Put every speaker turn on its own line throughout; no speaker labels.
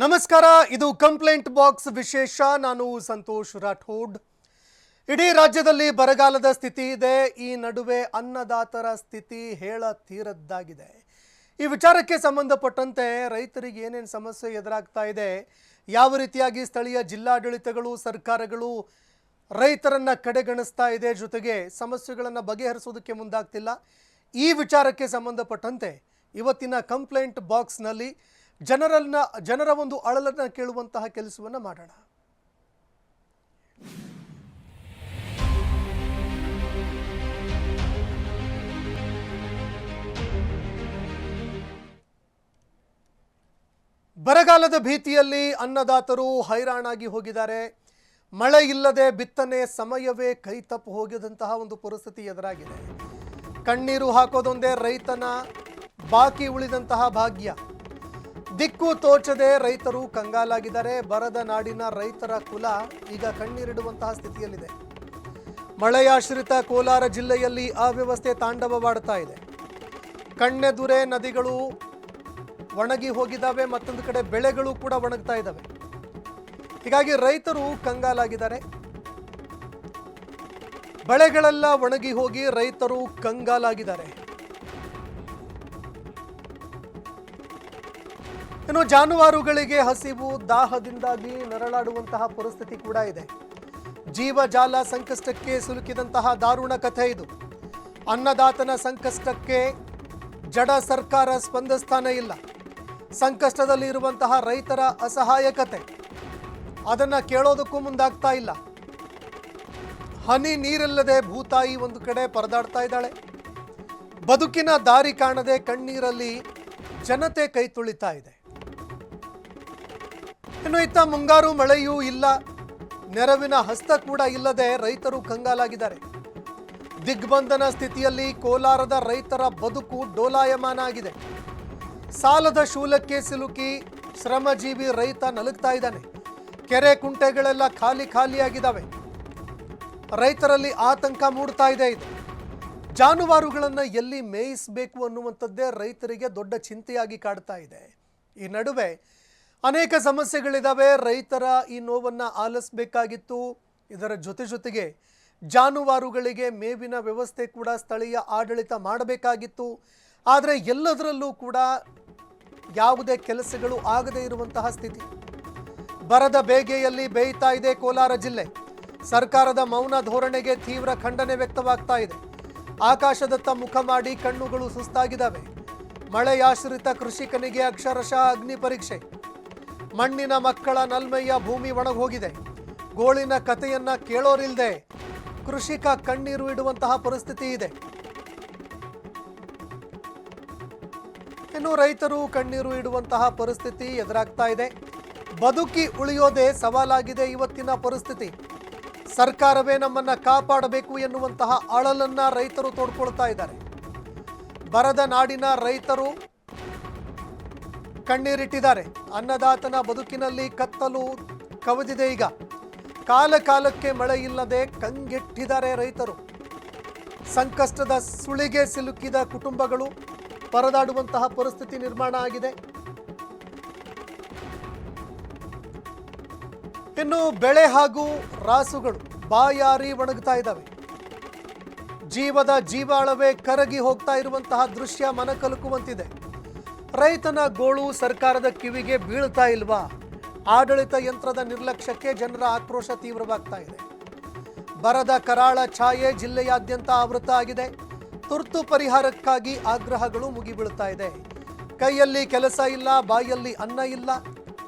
ನಮಸ್ಕಾರ, ಇದು complaint box ವಿಶೇಷ. ನಾನು ಸಂತೋಷ್ ರಾಠೋಡ್. ಇಡೀ ರಾಜ್ಯದಲ್ಲಿ ಬರಗಾಲದ ಸ್ಥಿತಿ ಇದೆ. ಈ ನಡುವೆ ಅನ್ನದಾತರ ಸ್ಥಿತಿ ಹೇಳತೀರದ್ದಾಗಿದೆ. ಈ ವಿಚಾರಕ್ಕೆ ಸಂಬಂಧಪಟ್ಟಂತೆ ರೈತರಿಗೆ ಏನೇನು ಸಮಸ್ಯೆ ಎದುರಾಗ್ತಾ ಇದೆ, ಯಾವ ರೀತಿಯಾಗಿ ಸ್ಥಳೀಯ ಜಿಲ್ಲಾಡಳಿತಗಳು ಸರ್ಕಾರಗಳು ರೈತರನ್ನ ಕಡೆಗಣಿಸ್ತಾ ಇದೆ, ಜೊತೆಗೆ ಸಮಸ್ಯೆಗಳನ್ನು ಬಗೆಹರಿಸೋದಕ್ಕೆ ಮುಂದಾಗ್ತಿಲ್ಲ, ಈ ವಿಚಾರಕ್ಕೆ ಸಂಬಂಧಪಟ್ಟಂತೆ ಇವತ್ತಿನ ಕಂಪ್ಲೇಂಟ್ ಬಾಕ್ಸ್ನಲ್ಲಿ ಜನರ ಒಂದು ಅಳಲನ್ನು ಕೇಳುವಂತಹ ಕೆಲಸವನ್ನು ಮಾಡೋಣ. ಬರಗಾಲದ ಭೀತಿಯಲ್ಲಿ ಅನ್ನದಾತರು ಹೈರಾಣಾಗಿ ಹೋಗಿದ್ದಾರೆ. ಮಳೆ ಇಲ್ಲದೆ ಬಿತ್ತನೆ ಸಮಯವೇ ಕೈ ತಪ್ಪು ಹೋಗಿದಂತಹ ಒಂದು ಪರಿಸ್ಥಿತಿ ಎದುರಾಗಿದೆ. ಕಣ್ಣೀರು ಹಾಕೋದೊಂದೇ ರೈತನ ಬಾಕಿ ಉಳಿದಂತಹ ಭಾಗ್ಯ. ದಿಕ್ಕು ತೋಚದೆ ರೈತರು ಕಂಗಾಲಾಗಿದ್ದಾರೆ. ಬರದ ನಾಡಿನ ರೈತರ ಕುಲ ಈಗ ಕಣ್ಣೀರಿಡುವಂತಹ ಸ್ಥಿತಿಯಲ್ಲಿದೆ. ಮಳೆಯಾಶ್ರಿತ ಕೋಲಾರ ಜಿಲ್ಲೆಯಲ್ಲಿ ಅವ್ಯವಸ್ಥೆ ತಾಂಡವವಾಡ್ತಾ ಇದೆ. ಕಣ್ಣೆದುರೇ ನದಿಗಳು ಒಣಗಿ ಹೋಗಿದ್ದಾವೆ, ಮತ್ತೊಂದು ಕಡೆ ಬೆಳೆಗಳು ಕೂಡ ಒಣಗ್ತಾ ಇದ್ದಾವೆ. ಹೀಗಾಗಿ ರೈತರು ಕಂಗಾಲಾಗಿದ್ದಾರೆ. ಬೆಳೆಗಳೆಲ್ಲ ಒಣಗಿ ಹೋಗಿ ರೈತರು ಕಂಗಾಲಾಗಿದ್ದಾರೆ. ಇನ್ನು ಜಾನುವಾರುಗಳಿಗೆ ಹಸಿವು ದಾಹದಿಂದಾಗಿ ನರಳಾಡುವಂತಹ ಪರಿಸ್ಥಿತಿ ಕೂಡ ಇದೆ. ಜೀವಜಾಲ ಸಂಕಷ್ಟಕ್ಕೆ ಸಿಲುಕಿದಂತಹ ದಾರುಣ ಕಥೆ ಇದು. ಅನ್ನದಾತನ ಸಂಕಷ್ಟಕ್ಕೆ ಜಡ ಸರ್ಕಾರ ಸ್ಪಂದಿಸ್ತಾನೇ ಇಲ್ಲ. ಸಂಕಷ್ಟದಲ್ಲಿ ಇರುವಂತಹ ರೈತರ ಅಸಹಾಯಕತೆ ಅದನ್ನು ಕೇಳೋದಕ್ಕೂ ಮುಂದಾಗ್ತಾ ಇಲ್ಲ. ಹನಿ ನೀರಿಲ್ಲದೆ ಭೂತಾಯಿ ಒಂದು ಕಡೆ ಪರದಾಡ್ತಾ ಇದ್ದಾಳೆ. ಬದುಕಿನ ದಾರಿ ಕಾಣದೆ ಕಣ್ಣೀರಲ್ಲಿ ಜನತೆ ಕೈ ತುಳಿತಾ ಇದೆ. ಇನ್ನು ಇತ್ತ ಮುಂಗಾರು ಮಳೆಯೂ ಇಲ್ಲ, ನೆರವಿನ ಹಸ್ತ ಕೂಡ ಇಲ್ಲದೆ ರೈತರು ಕಂಗಾಲಾಗಿದ್ದಾರೆ. ದಿಗ್ಬಂಧನ ಸ್ಥಿತಿಯಲ್ಲಿ ಕೋಲಾರದ ರೈತರ ಬದುಕು ಡೋಲಾಯಮಾನ ಆಗಿದೆ. ಸಾಲದ ಶೂಲಕ್ಕೆ ಸಿಲುಕಿ ಶ್ರಮಜೀವಿ ರೈತ ನಲುಗ್ತಾ ಇದ್ದಾನೆ. ಕೆರೆ ಕುಂಟೆಗಳೆಲ್ಲ ಖಾಲಿಯಾಗಿದ್ದಾವೆ. ರೈತರಲ್ಲಿ ಆತಂಕ ಮೂಡ್ತಾ ಇದೆ. ಇದು ಜಾನುವಾರುಗಳನ್ನು ಎಲ್ಲಿ ಮೇಯಿಸಬೇಕು ಅನ್ನುವಂಥದ್ದೇ ರೈತರಿಗೆ ದೊಡ್ಡ ಚಿಂತೆಯಾಗಿ ಕಾಡ್ತಾ ಇದೆ. ಈ ನಡುವೆ ಅನೇಕ ಸಮಸ್ಯೆಗಳಿದ್ದಾವೆ. ರೈತರ ಈ ನೋವನ್ನು ಆಲಿಸಬೇಕಾಗಿತ್ತು. ಇದರ ಜೊತೆಗೆ ಜಾನುವಾರುಗಳಿಗೆ ಮೇವಿನ ವ್ಯವಸ್ಥೆ ಕೂಡ ಸ್ಥಳೀಯ ಆಡಳಿತ ಮಾಡಬೇಕಾಗಿತ್ತು. ಆದರೆ ಎಲ್ಲದರಲ್ಲೂ ಕೂಡ ಯಾವುದೇ ಕೆಲಸಗಳು ಆಗದೇ ಇರುವಂತಹ ಸ್ಥಿತಿ. ಬರದ ಬೇಗೆಯಲ್ಲಿ ಬೇಯ್ತಾ ಇದೆ ಕೋಲಾರ ಜಿಲ್ಲೆ. ಸರ್ಕಾರದ ಮೌನ ಧೋರಣೆಗೆ ತೀವ್ರ ಖಂಡನೆ ವ್ಯಕ್ತವಾಗ್ತಾ ಇದೆ. ಆಕಾಶದತ್ತ ಮುಖ ಮಾಡಿ ಕಣ್ಣುಗಳು ಸುಸ್ತಾಗಿದ್ದಾವೆ. ಮಳೆಯಾಶ್ರಿತ ಕೃಷಿಕನಿಗೆ ಅಕ್ಷರಶಃ ಅಗ್ನಿ ಪರೀಕ್ಷೆ. ಮಣ್ಣಿನ ಮಕ್ಕಳ ನಲ್ಮೆಯ ಭೂಮಿ ಒಣಗೋಗಿದೆ. ಗೋಳಿನ ಕಥೆಯನ್ನ ಕೇಳೋರಿಲ್ದೆ ಕೃಷಿಕ ಕಣ್ಣೀರು ಇಡುವಂತಹ ಪರಿಸ್ಥಿತಿ ಇದೆ. ಇನ್ನು ರೈತರು ಕಣ್ಣೀರು ಇಡುವಂತಹ ಪರಿಸ್ಥಿತಿ ಎದುರಾಗ್ತಾ ಇದೆ. ಬದುಕಿ ಉಳಿಯೋದೇ ಸವಾಲಾಗಿದೆ ಇವತ್ತಿನ ಪರಿಸ್ಥಿತಿ. ಸರ್ಕಾರವೇ ನಮ್ಮನ್ನ ಕಾಪಾಡಬೇಕು ಎನ್ನುವಂತಹ ಅಳಲನ್ನ ರೈತರು ತೋಡ್ಕೊಳ್ತಾ ಇದ್ದಾರೆ. ಬರದ ನಾಡಿನ ರೈತರು ಕಣ್ಣೀರಿಟ್ಟಿದ್ದಾರೆ. ಅನ್ನದಾತನ ಬದುಕಿನಲ್ಲಿ ಕತ್ತಲು ಕವಿದಿದೆ. ಈಗ ಕಾಲಕ್ಕೆ ಮಳೆ ಇಲ್ಲದೆ ಕಂಗೆಟ್ಟಿದ್ದಾರೆ ರೈತರು. ಸಂಕಷ್ಟದ ಸುಳಿಗೆ ಸಿಲುಕಿದ ಕುಟುಂಬಗಳು ಪರದಾಡುವಂತಹ ಪರಿಸ್ಥಿತಿ ನಿರ್ಮಾಣ ಆಗಿದೆ. ಇನ್ನು ಬೆಳೆ ಹಾಗೂ ರಾಸುಗಳು ಬಾಯಾರಿ ಒಣಗ್ತಾ ಇದ್ದಾವೆ. ಜೀವದ ಜೀವಾಳವೇ ಕರಗಿ ಹೋಗ್ತಾ ಇರುವಂತಹ ದೃಶ್ಯ ಮನಕಲುಕುವಂತಿದೆ. ರೈತನ ಗೋಳು ಸರ್ಕಾರದ ಕಿವಿಗೆ ಬೀಳ್ತಾ ಇಲ್ವಾ? ಆಡಳಿತ ಯಂತ್ರದ ನಿರ್ಲಕ್ಷ್ಯಕ್ಕೆ ಜನರ ಆಕ್ರೋಶ ತೀವ್ರವಾಗ್ತಾ ಇದೆ. ಬರದ ಕರಾಳ ಛಾಯೆ ಜಿಲ್ಲೆಯಾದ್ಯಂತ ಆವೃತ ಆಗಿದೆ. ತುರ್ತು ಪರಿಹಾರಕ್ಕಾಗಿ ಆಗ್ರಹಗಳು ಮುಗಿಬೀಳ್ತಾ ಇದೆ. ಕೈಯಲ್ಲಿ ಕೆಲಸ ಇಲ್ಲ, ಬಾಯಲ್ಲಿ ಅನ್ನ ಇಲ್ಲ.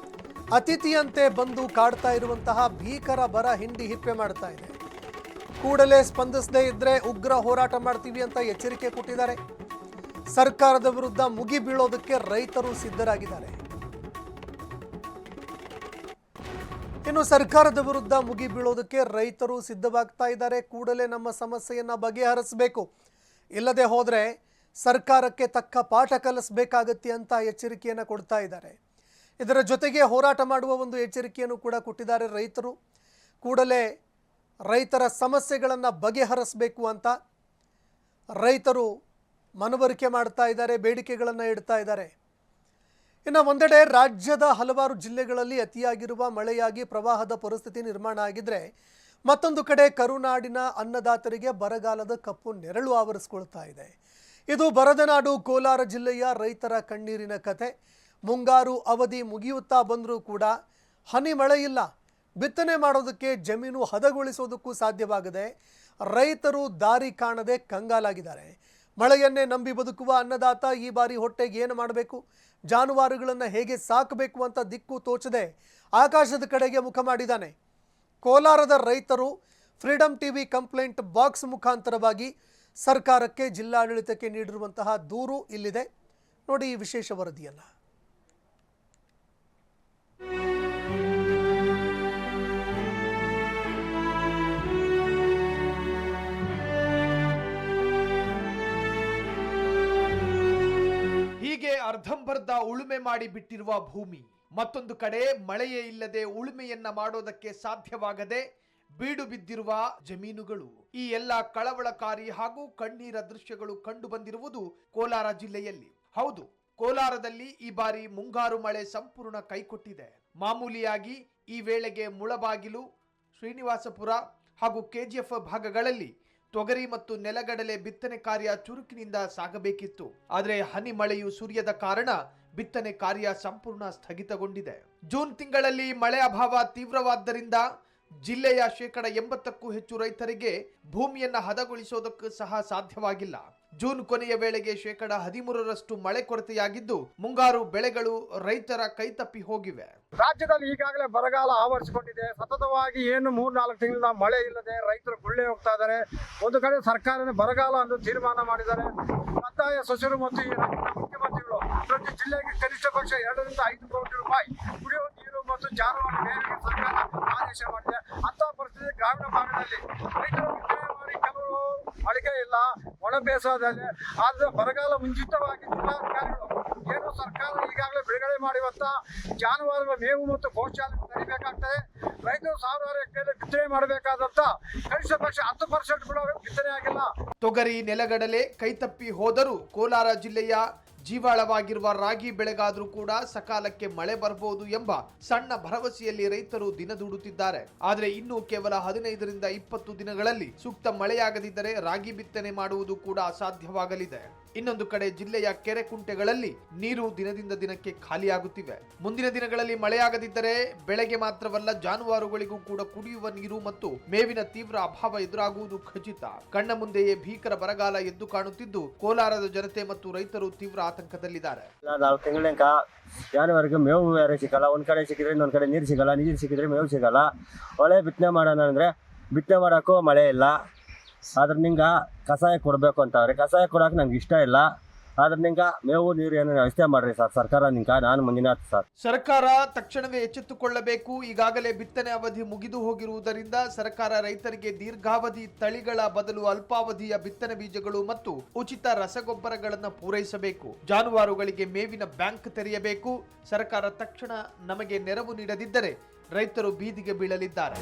ಅತಿಥಿಯಂತೆ ಬಂದು ಕಾಡ್ತಾ ಇರುವಂತಹ ಭೀಕರ ಬರ ಹಿಂಡಿ ಹಿಪ್ಪೆ ಮಾಡ್ತಾ ಇದೆ. ಕೂಡಲೇ ಸ್ಪಂದಿಸದೇ ಇದ್ರೆ ಉಗ್ರ ಹೋರಾಟ ಮಾಡ್ತೀವಿ ಅಂತ ಎಚ್ಚರಿಕೆ ಕೊಟ್ಟಿದ್ದಾರೆ. ಸರ್ಕಾರದ ವಿರುದ್ಧ ಮುಗಿ ಬೀಳೋದಕ್ಕೆ ರೈತರು ಸಿದ್ಧರಾಗಿದ್ದಾರೆ. ಇನ್ನು ಸರ್ಕಾರದ ವಿರುದ್ಧ ಮುಗಿ ಬೀಳೋದಕ್ಕೆ ರೈತರು ಸಿದ್ಧವಾಗ್ತಾ ಇದ್ದಾರೆ. ಕೂಡಲೇ ನಮ್ಮ ಸಮಸ್ಯೆಯನ್ನ ಬಗೆಹರಿಸಬೇಕು, ಇಲ್ಲದೆ ಹೋದ್ರೆ ಸರ್ಕಾರಕ್ಕೆ ತಕ್ಕ ಪಾಠ ಕಲಿಸಬೇಕಾಗತ್ತೆ ಅಂತ ಎಚ್ಚರಿಕೆಯನ್ನು ಕೊಡ್ತಾ ಇದ್ದಾರೆ. ಇದರ ಜೊತೆಗೆ ಹೋರಾಟ ಮಾಡುವ ಒಂದು ಎಚ್ಚರಿಕೆಯನ್ನು ಕೂಡ ಕೊಟ್ಟಿದ್ದಾರೆ ರೈತರು. ಕೂಡಲೇ ರೈತರ ಸಮಸ್ಯೆಗಳನ್ನು ಬಗೆಹರಿಸಬೇಕು ಅಂತ ರೈತರು ಮನವರಿಕೆ ಮಾಡ್ತಾ ಇದ್ದಾರೆ, ಬೇಡಿಕೆಗಳನ್ನು ಇಡ್ತಾ ಇದ್ದಾರೆ. ಇನ್ನು ಒಂದೆಡೆ ರಾಜ್ಯದ ಹಲವಾರು ಜಿಲ್ಲೆಗಳಲ್ಲಿ ಅತಿಯಾಗಿರುವ ಮಳೆಯಾಗಿ ಪ್ರವಾಹದ ಪರಿಸ್ಥಿತಿ ನಿರ್ಮಾಣ ಆಗಿದ್ರೆ ಮತ್ತೊಂದು ಕಡೆ ಕರುನಾಡಿನ ಅನ್ನದಾತರಿಗೆ ಬರಗಾಲದ ಕಪ್ಪು ನೆರಳು ಆವರಿಸಿಕೊಳ್ತಾ ಇದೆ. ಇದು ಬರದನಾಡು ಕೋಲಾರ ಜಿಲ್ಲೆಯ ರೈತರ ಕಣ್ಣೀರಿನ ಕತೆ. ಮುಂಗಾರು ಅವಧಿ ಮುಗಿಯುತ್ತಾ ಬಂದರೂ ಕೂಡ ಹನಿ ಮಳೆ ಇಲ್ಲ. ಬಿತ್ತನೆ ಮಾಡೋದಕ್ಕೆ ಜಮೀನು ಹದಗೊಳಿಸೋದಕ್ಕೂ ಸಾಧ್ಯವಾಗದೆ ರೈತರು ದಾರಿ ಕಾಣದೆ ಕಂಗಾಲಾಗಿದ್ದಾರೆ. ಮಳೆಯನ್ನೇ ನಂಬಿ ಬದುಕುವ ಅನ್ನದಾತ ಈ ಬಾರಿ ಹೊಟ್ಟೆಗೆ ಏನು ಮಾಡಬೇಕು, ಜಾನುವಾರುಗಳನ್ನು ಹೇಗೆ ಸಾಕಬೇಕು ಅಂತ ದಿಕ್ಕು ತೋಚದೆ ಆಕಾಶದ ಕಡೆಗೆ ಮುಖ ಮಾಡಿದ್ದಾನೆ. ಕೋಲಾರದ ರೈತರು ಫ್ರೀಡಂ ಟಿವಿ ಕಂಪ್ಲೇಂಟ್ ಬಾಕ್ಸ್ ಮುಖಾಂತರವಾಗಿ ಸರ್ಕಾರಕ್ಕೆ, ಜಿಲ್ಲಾಡಳಿತಕ್ಕೆ ನೀಡಿರುವಂತಹ ದೂರು ಇಲ್ಲಿದೆ. ನೋಡಿ ಈ ವಿಶೇಷ ವರದಿಯನ್ನು.
ಹೀಗೆ ಅರ್ಧಂಬರ್ಧ ಉಳುಮೆ ಮಾಡಿ ಬಿಟ್ಟಿರುವ ಭೂಮಿ, ಮತ್ತೊಂದು ಕಡೆ ಮಳೆಯೇ ಇಲ್ಲದೆ ಉಳುಮೆಯನ್ನ ಮಾಡೋದಕ್ಕೆ ಸಾಧ್ಯವಾಗದೆ ಬೀಡು ಬಿದ್ದಿರುವ ಜಮೀನುಗಳು. ಈ ಎಲ್ಲ ಕಳವಳಕಾರಿ ಹಾಗೂ ಕಣ್ಣೀರ ದೃಶ್ಯಗಳು ಕಂಡು ಬಂದಿರುವುದು ಕೋಲಾರ ಜಿಲ್ಲೆಯಲ್ಲಿ. ಹೌದು, ಕೋಲಾರದಲ್ಲಿ ಈ ಬಾರಿ ಮುಂಗಾರು ಮಳೆ ಸಂಪೂರ್ಣ ಕೈಕೊಟ್ಟಿದೆ. ಮಾಮೂಲಿಯಾಗಿ ಈ ವೇಳೆಗೆ ಮುಳಬಾಗಿಲು, ಶ್ರೀನಿವಾಸಪುರ ಹಾಗೂ ಕೆಜಿಎಫ್ ಭಾಗಗಳಲ್ಲಿ ತೊಗರಿ ಮತ್ತು ನೆಲಗಡಲೆ ಬಿತ್ತನೆ ಕಾರ್ಯ ಚುರುಕಿನಿಂದ ಸಾಗಬೇಕಿತ್ತು. ಆದರೆ ಹನಿ ಮಳೆಯು ಸುರಿಯದ ಕಾರಣ ಬಿತ್ತನೆ ಕಾರ್ಯ ಸಂಪೂರ್ಣ ಸ್ಥಗಿತಗೊಂಡಿದೆ. ಜೂನ್ ತಿಂಗಳಲ್ಲಿ ಮಳೆ ಅಭಾವ ತೀವ್ರವಾದ್ದರಿಂದ ಜಿಲ್ಲೆಯ 80%ಕ್ಕೂ ಹೆಚ್ಚು ರೈತರಿಗೆ ಭೂಮಿಯನ್ನ ಹದಗೊಳಿಸೋದಕ್ಕೂ ಸಹ ಸಾಧ್ಯವಾಗಿಲ್ಲ. ಜೂನ್ ಕೊನೆಯ ವೇಳೆಗೆ 13% ಮಳೆ ಕೊರತೆಯಾಗಿದ್ದು ಮುಂಗಾರು ಬೆಳೆಗಳು ರೈತರ ಕೈತಪ್ಪಿ ಹೋಗಿವೆ.
ರಾಜ್ಯದಲ್ಲಿ ಈಗಾಗಲೇ ಬರಗಾಲ ಆವರಿಸಿಕೊಂಡಿದೆ. ಸತತವಾಗಿ ಏನು 3-4 ತಿಂಗಳಿಂದ ಮಳೆ ಇಲ್ಲದೆ ರೈತರು ಗುಳ್ಳೆ ಹೋಗ್ತಾ ಇದ್ದಾರೆ. ಒಂದು ಕಡೆ ಸರ್ಕಾರನೇ ಬರಗಾಲ ಎಂದು ತೀರ್ಮಾನ ಮಾಡಿದ್ದಾರೆ. ಕಂದಾಯ ಸಚಿವರು ಮತ್ತು ಈ ರಾಜ್ಯದ ಮುಖ್ಯಮಂತ್ರಿಗಳು ಪ್ರತಿ ಜಿಲ್ಲೆಗೆ ಕನಿಷ್ಠ ಪಕ್ಷ 2 ರಿಂದ 5 ಕೋಟಿ ರೂಪಾಯಿ ಕುಡಿಯುವ ನೀರು ಮತ್ತು ಜಾನುವಾರು ಮೇವಿಗೆ ಸರ್ಕಾರ ಆದೇಶ ಮಾಡಿದೆ. ಅಂತ ಪರಿಸ್ಥಿತಿ ಗ್ರಾಮೀಣ ಭಾಗದಲ್ಲಿ ರೈತರು ಬಿತ್ತನೆ ಮಾಡಿ ಕೆಲವರು ಮಳಿಗೆ ಇಲ್ಲ, ಒಣ ಬೇಸಾಯದಲ್ಲಿ. ಆದ್ರೆ ಬರಗಾಲ ಮುಂಚಿತವಾಗಿ ಜಿಲ್ಲಾಧಿಕಾರಿಗಳು ಏನು ಸರ್ಕಾರ ಈಗಾಗಲೇ ಬಿಡುಗಡೆ ಮಾಡಿರುವಂತ ಜಾನುವಾರುಗಳ ಮೇವು ಮತ್ತು ಗೋಶಾಲೆ ತರಿಬೇಕಾಗ್ತದೆ. ರೈತರು ಸಾವಿರಾರು ಹೆಕ್ಟೇರ್ ಬಿತ್ತನೆ ಮಾಡಬೇಕಾದಂತ ಕನಿಷ್ಠ ಪಕ್ಷ 10% ಕೂಡ ಬಿತ್ತನೆ ಆಗಿಲ್ಲ.
ತೊಗರಿ, ನೆಲಗಡಲೆ ಕೈತಪ್ಪಿ ಹೋದರೂ ಕೋಲಾರ ಜಿಲ್ಲೆಯ ಜೀವಾಳವಾಗಿರುವ ರಾಗಿ ಬೆಳೆಗಾದ್ರೂ ಕೂಡ ಸಕಾಲಕ್ಕೆ ಮಳೆ ಬರಬಹುದು ಎಂಬ ಸಣ್ಣ ಭರವಸೆಯಲ್ಲಿ ರೈತರು ದಿನದೂಡುತ್ತಿದ್ದಾರೆ. ಆದರೆ ಇನ್ನು ಕೇವಲ 15 ರಿಂದ 20 ದಿನಗಳಲ್ಲಿ ಸೂಕ್ತ ಮಳೆಯಾಗದಿದ್ದರೆ ರಾಗಿ ಬಿತ್ತನೆ ಮಾಡುವುದು ಕೂಡ ಅಸಾಧ್ಯವಾಗಲಿದೆ. ಇನ್ನೊಂದು ಕಡೆ ಜಿಲ್ಲೆಯ ಕೆರೆ ಕುಂಟೆಗಳಲ್ಲಿ ನೀರು ದಿನದಿಂದ ದಿನಕ್ಕೆ ಖಾಲಿಯಾಗುತ್ತಿವೆ. ಮುಂದಿನ ದಿನಗಳಲ್ಲಿ ಮಳೆಯಾಗದಿದ್ದರೆ ಬೆಳೆಗೆ ಮಾತ್ರವಲ್ಲ ಜಾನುವಾರುಗಳಿಗೂ ಕೂಡ ಕುಡಿಯುವ ನೀರು ಮತ್ತು ಮೇವಿನ ತೀವ್ರ ಅಭಾವ ಎದುರಾಗುವುದು ಖಚಿತ. ಕಣ್ಣ ಮುಂದೆಯೇ ಭೀಕರ ಬರಗಾಲ ಎದ್ದು ಕಾಣುತ್ತಿದ್ದು ಕೋಲಾರದ ಜನತೆ ಮತ್ತು ರೈತರು ತೀವ್ರ ಆತಂಕದಲ್ಲಿದ್ದಾರೆ.
4 ತಿಂಗಳಿಂಕ ಜಾನುವಾರಿಗೆ ಮೇವು ಬೇರೆ ಸಿಗಲ್ಲ. ಒಂದ್ ಕಡೆ ಸಿಕ್ಕಿದ್ರೆ ಇನ್ನೊಂದ್ ಕಡೆ ನೀರು ಸಿಗಲ್ಲ, ನೀರು ಸಿಕ್ಕಿದ್ರೆ ಮೇವು ಸಿಗಲ್ಲ. ಒಳ್ಳೆ ಬಿತ್ತನೆ ಮಾಡೋಣ ಅಂದ್ರೆ ಬಿತ್ತನೆ ಮಾಡೋಕ್ಕೂ ಮಳೆ ಇಲ್ಲ. ಆದ್ರೆ ನಿಂಗೆ ಕಷಾಯ ಕೊಡಬೇಕು ಅಂತವ್ರೆ. ಕಷಾಯ ಕೊಡೋಕೆ ನಂಗೆ ಇಷ್ಟ ಇಲ್ಲ. ಆದ್ರೆ ನಿಂಗೆ ಮೇವು ನೀರು ಏನೋ ವ್ಯವಸ್ಥೆ ಮಾಡ್ರಿ ಸರ್ ಸರ್ಕಾರ. ನಾನು ಮಂಜುನಾಥ್ ಸರ್.
ಸರ್ಕಾರ ತಕ್ಷಣವೇ ಎಚ್ಚೆತ್ತುಕೊಳ್ಳಬೇಕು. ಈಗಾಗಲೇ ಬಿತ್ತನೆ ಅವಧಿ ಮುಗಿದು ಹೋಗಿರುವುದರಿಂದ ಸರ್ಕಾರ ರೈತರಿಗೆ ದೀರ್ಘಾವಧಿ ತಳಿಗಳ ಬದಲು ಅಲ್ಪಾವಧಿಯ ಬಿತ್ತನೆ ಬೀಜಗಳು ಮತ್ತು ಉಚಿತ ರಸಗೊಬ್ಬರಗಳನ್ನು ಪೂರೈಸಬೇಕು. ಜಾನುವಾರುಗಳಿಗೆ ಮೇವಿನ ಬ್ಯಾಂಕ್ ತೆರೆಯಬೇಕು. ಸರ್ಕಾರ ತಕ್ಷಣ ನಮಗೆ ನೆರವು ನೀಡದಿದ್ದರೆ ರೈತರು ಬೀದಿಗೆ ಬೀಳಲಿದ್ದಾರೆ.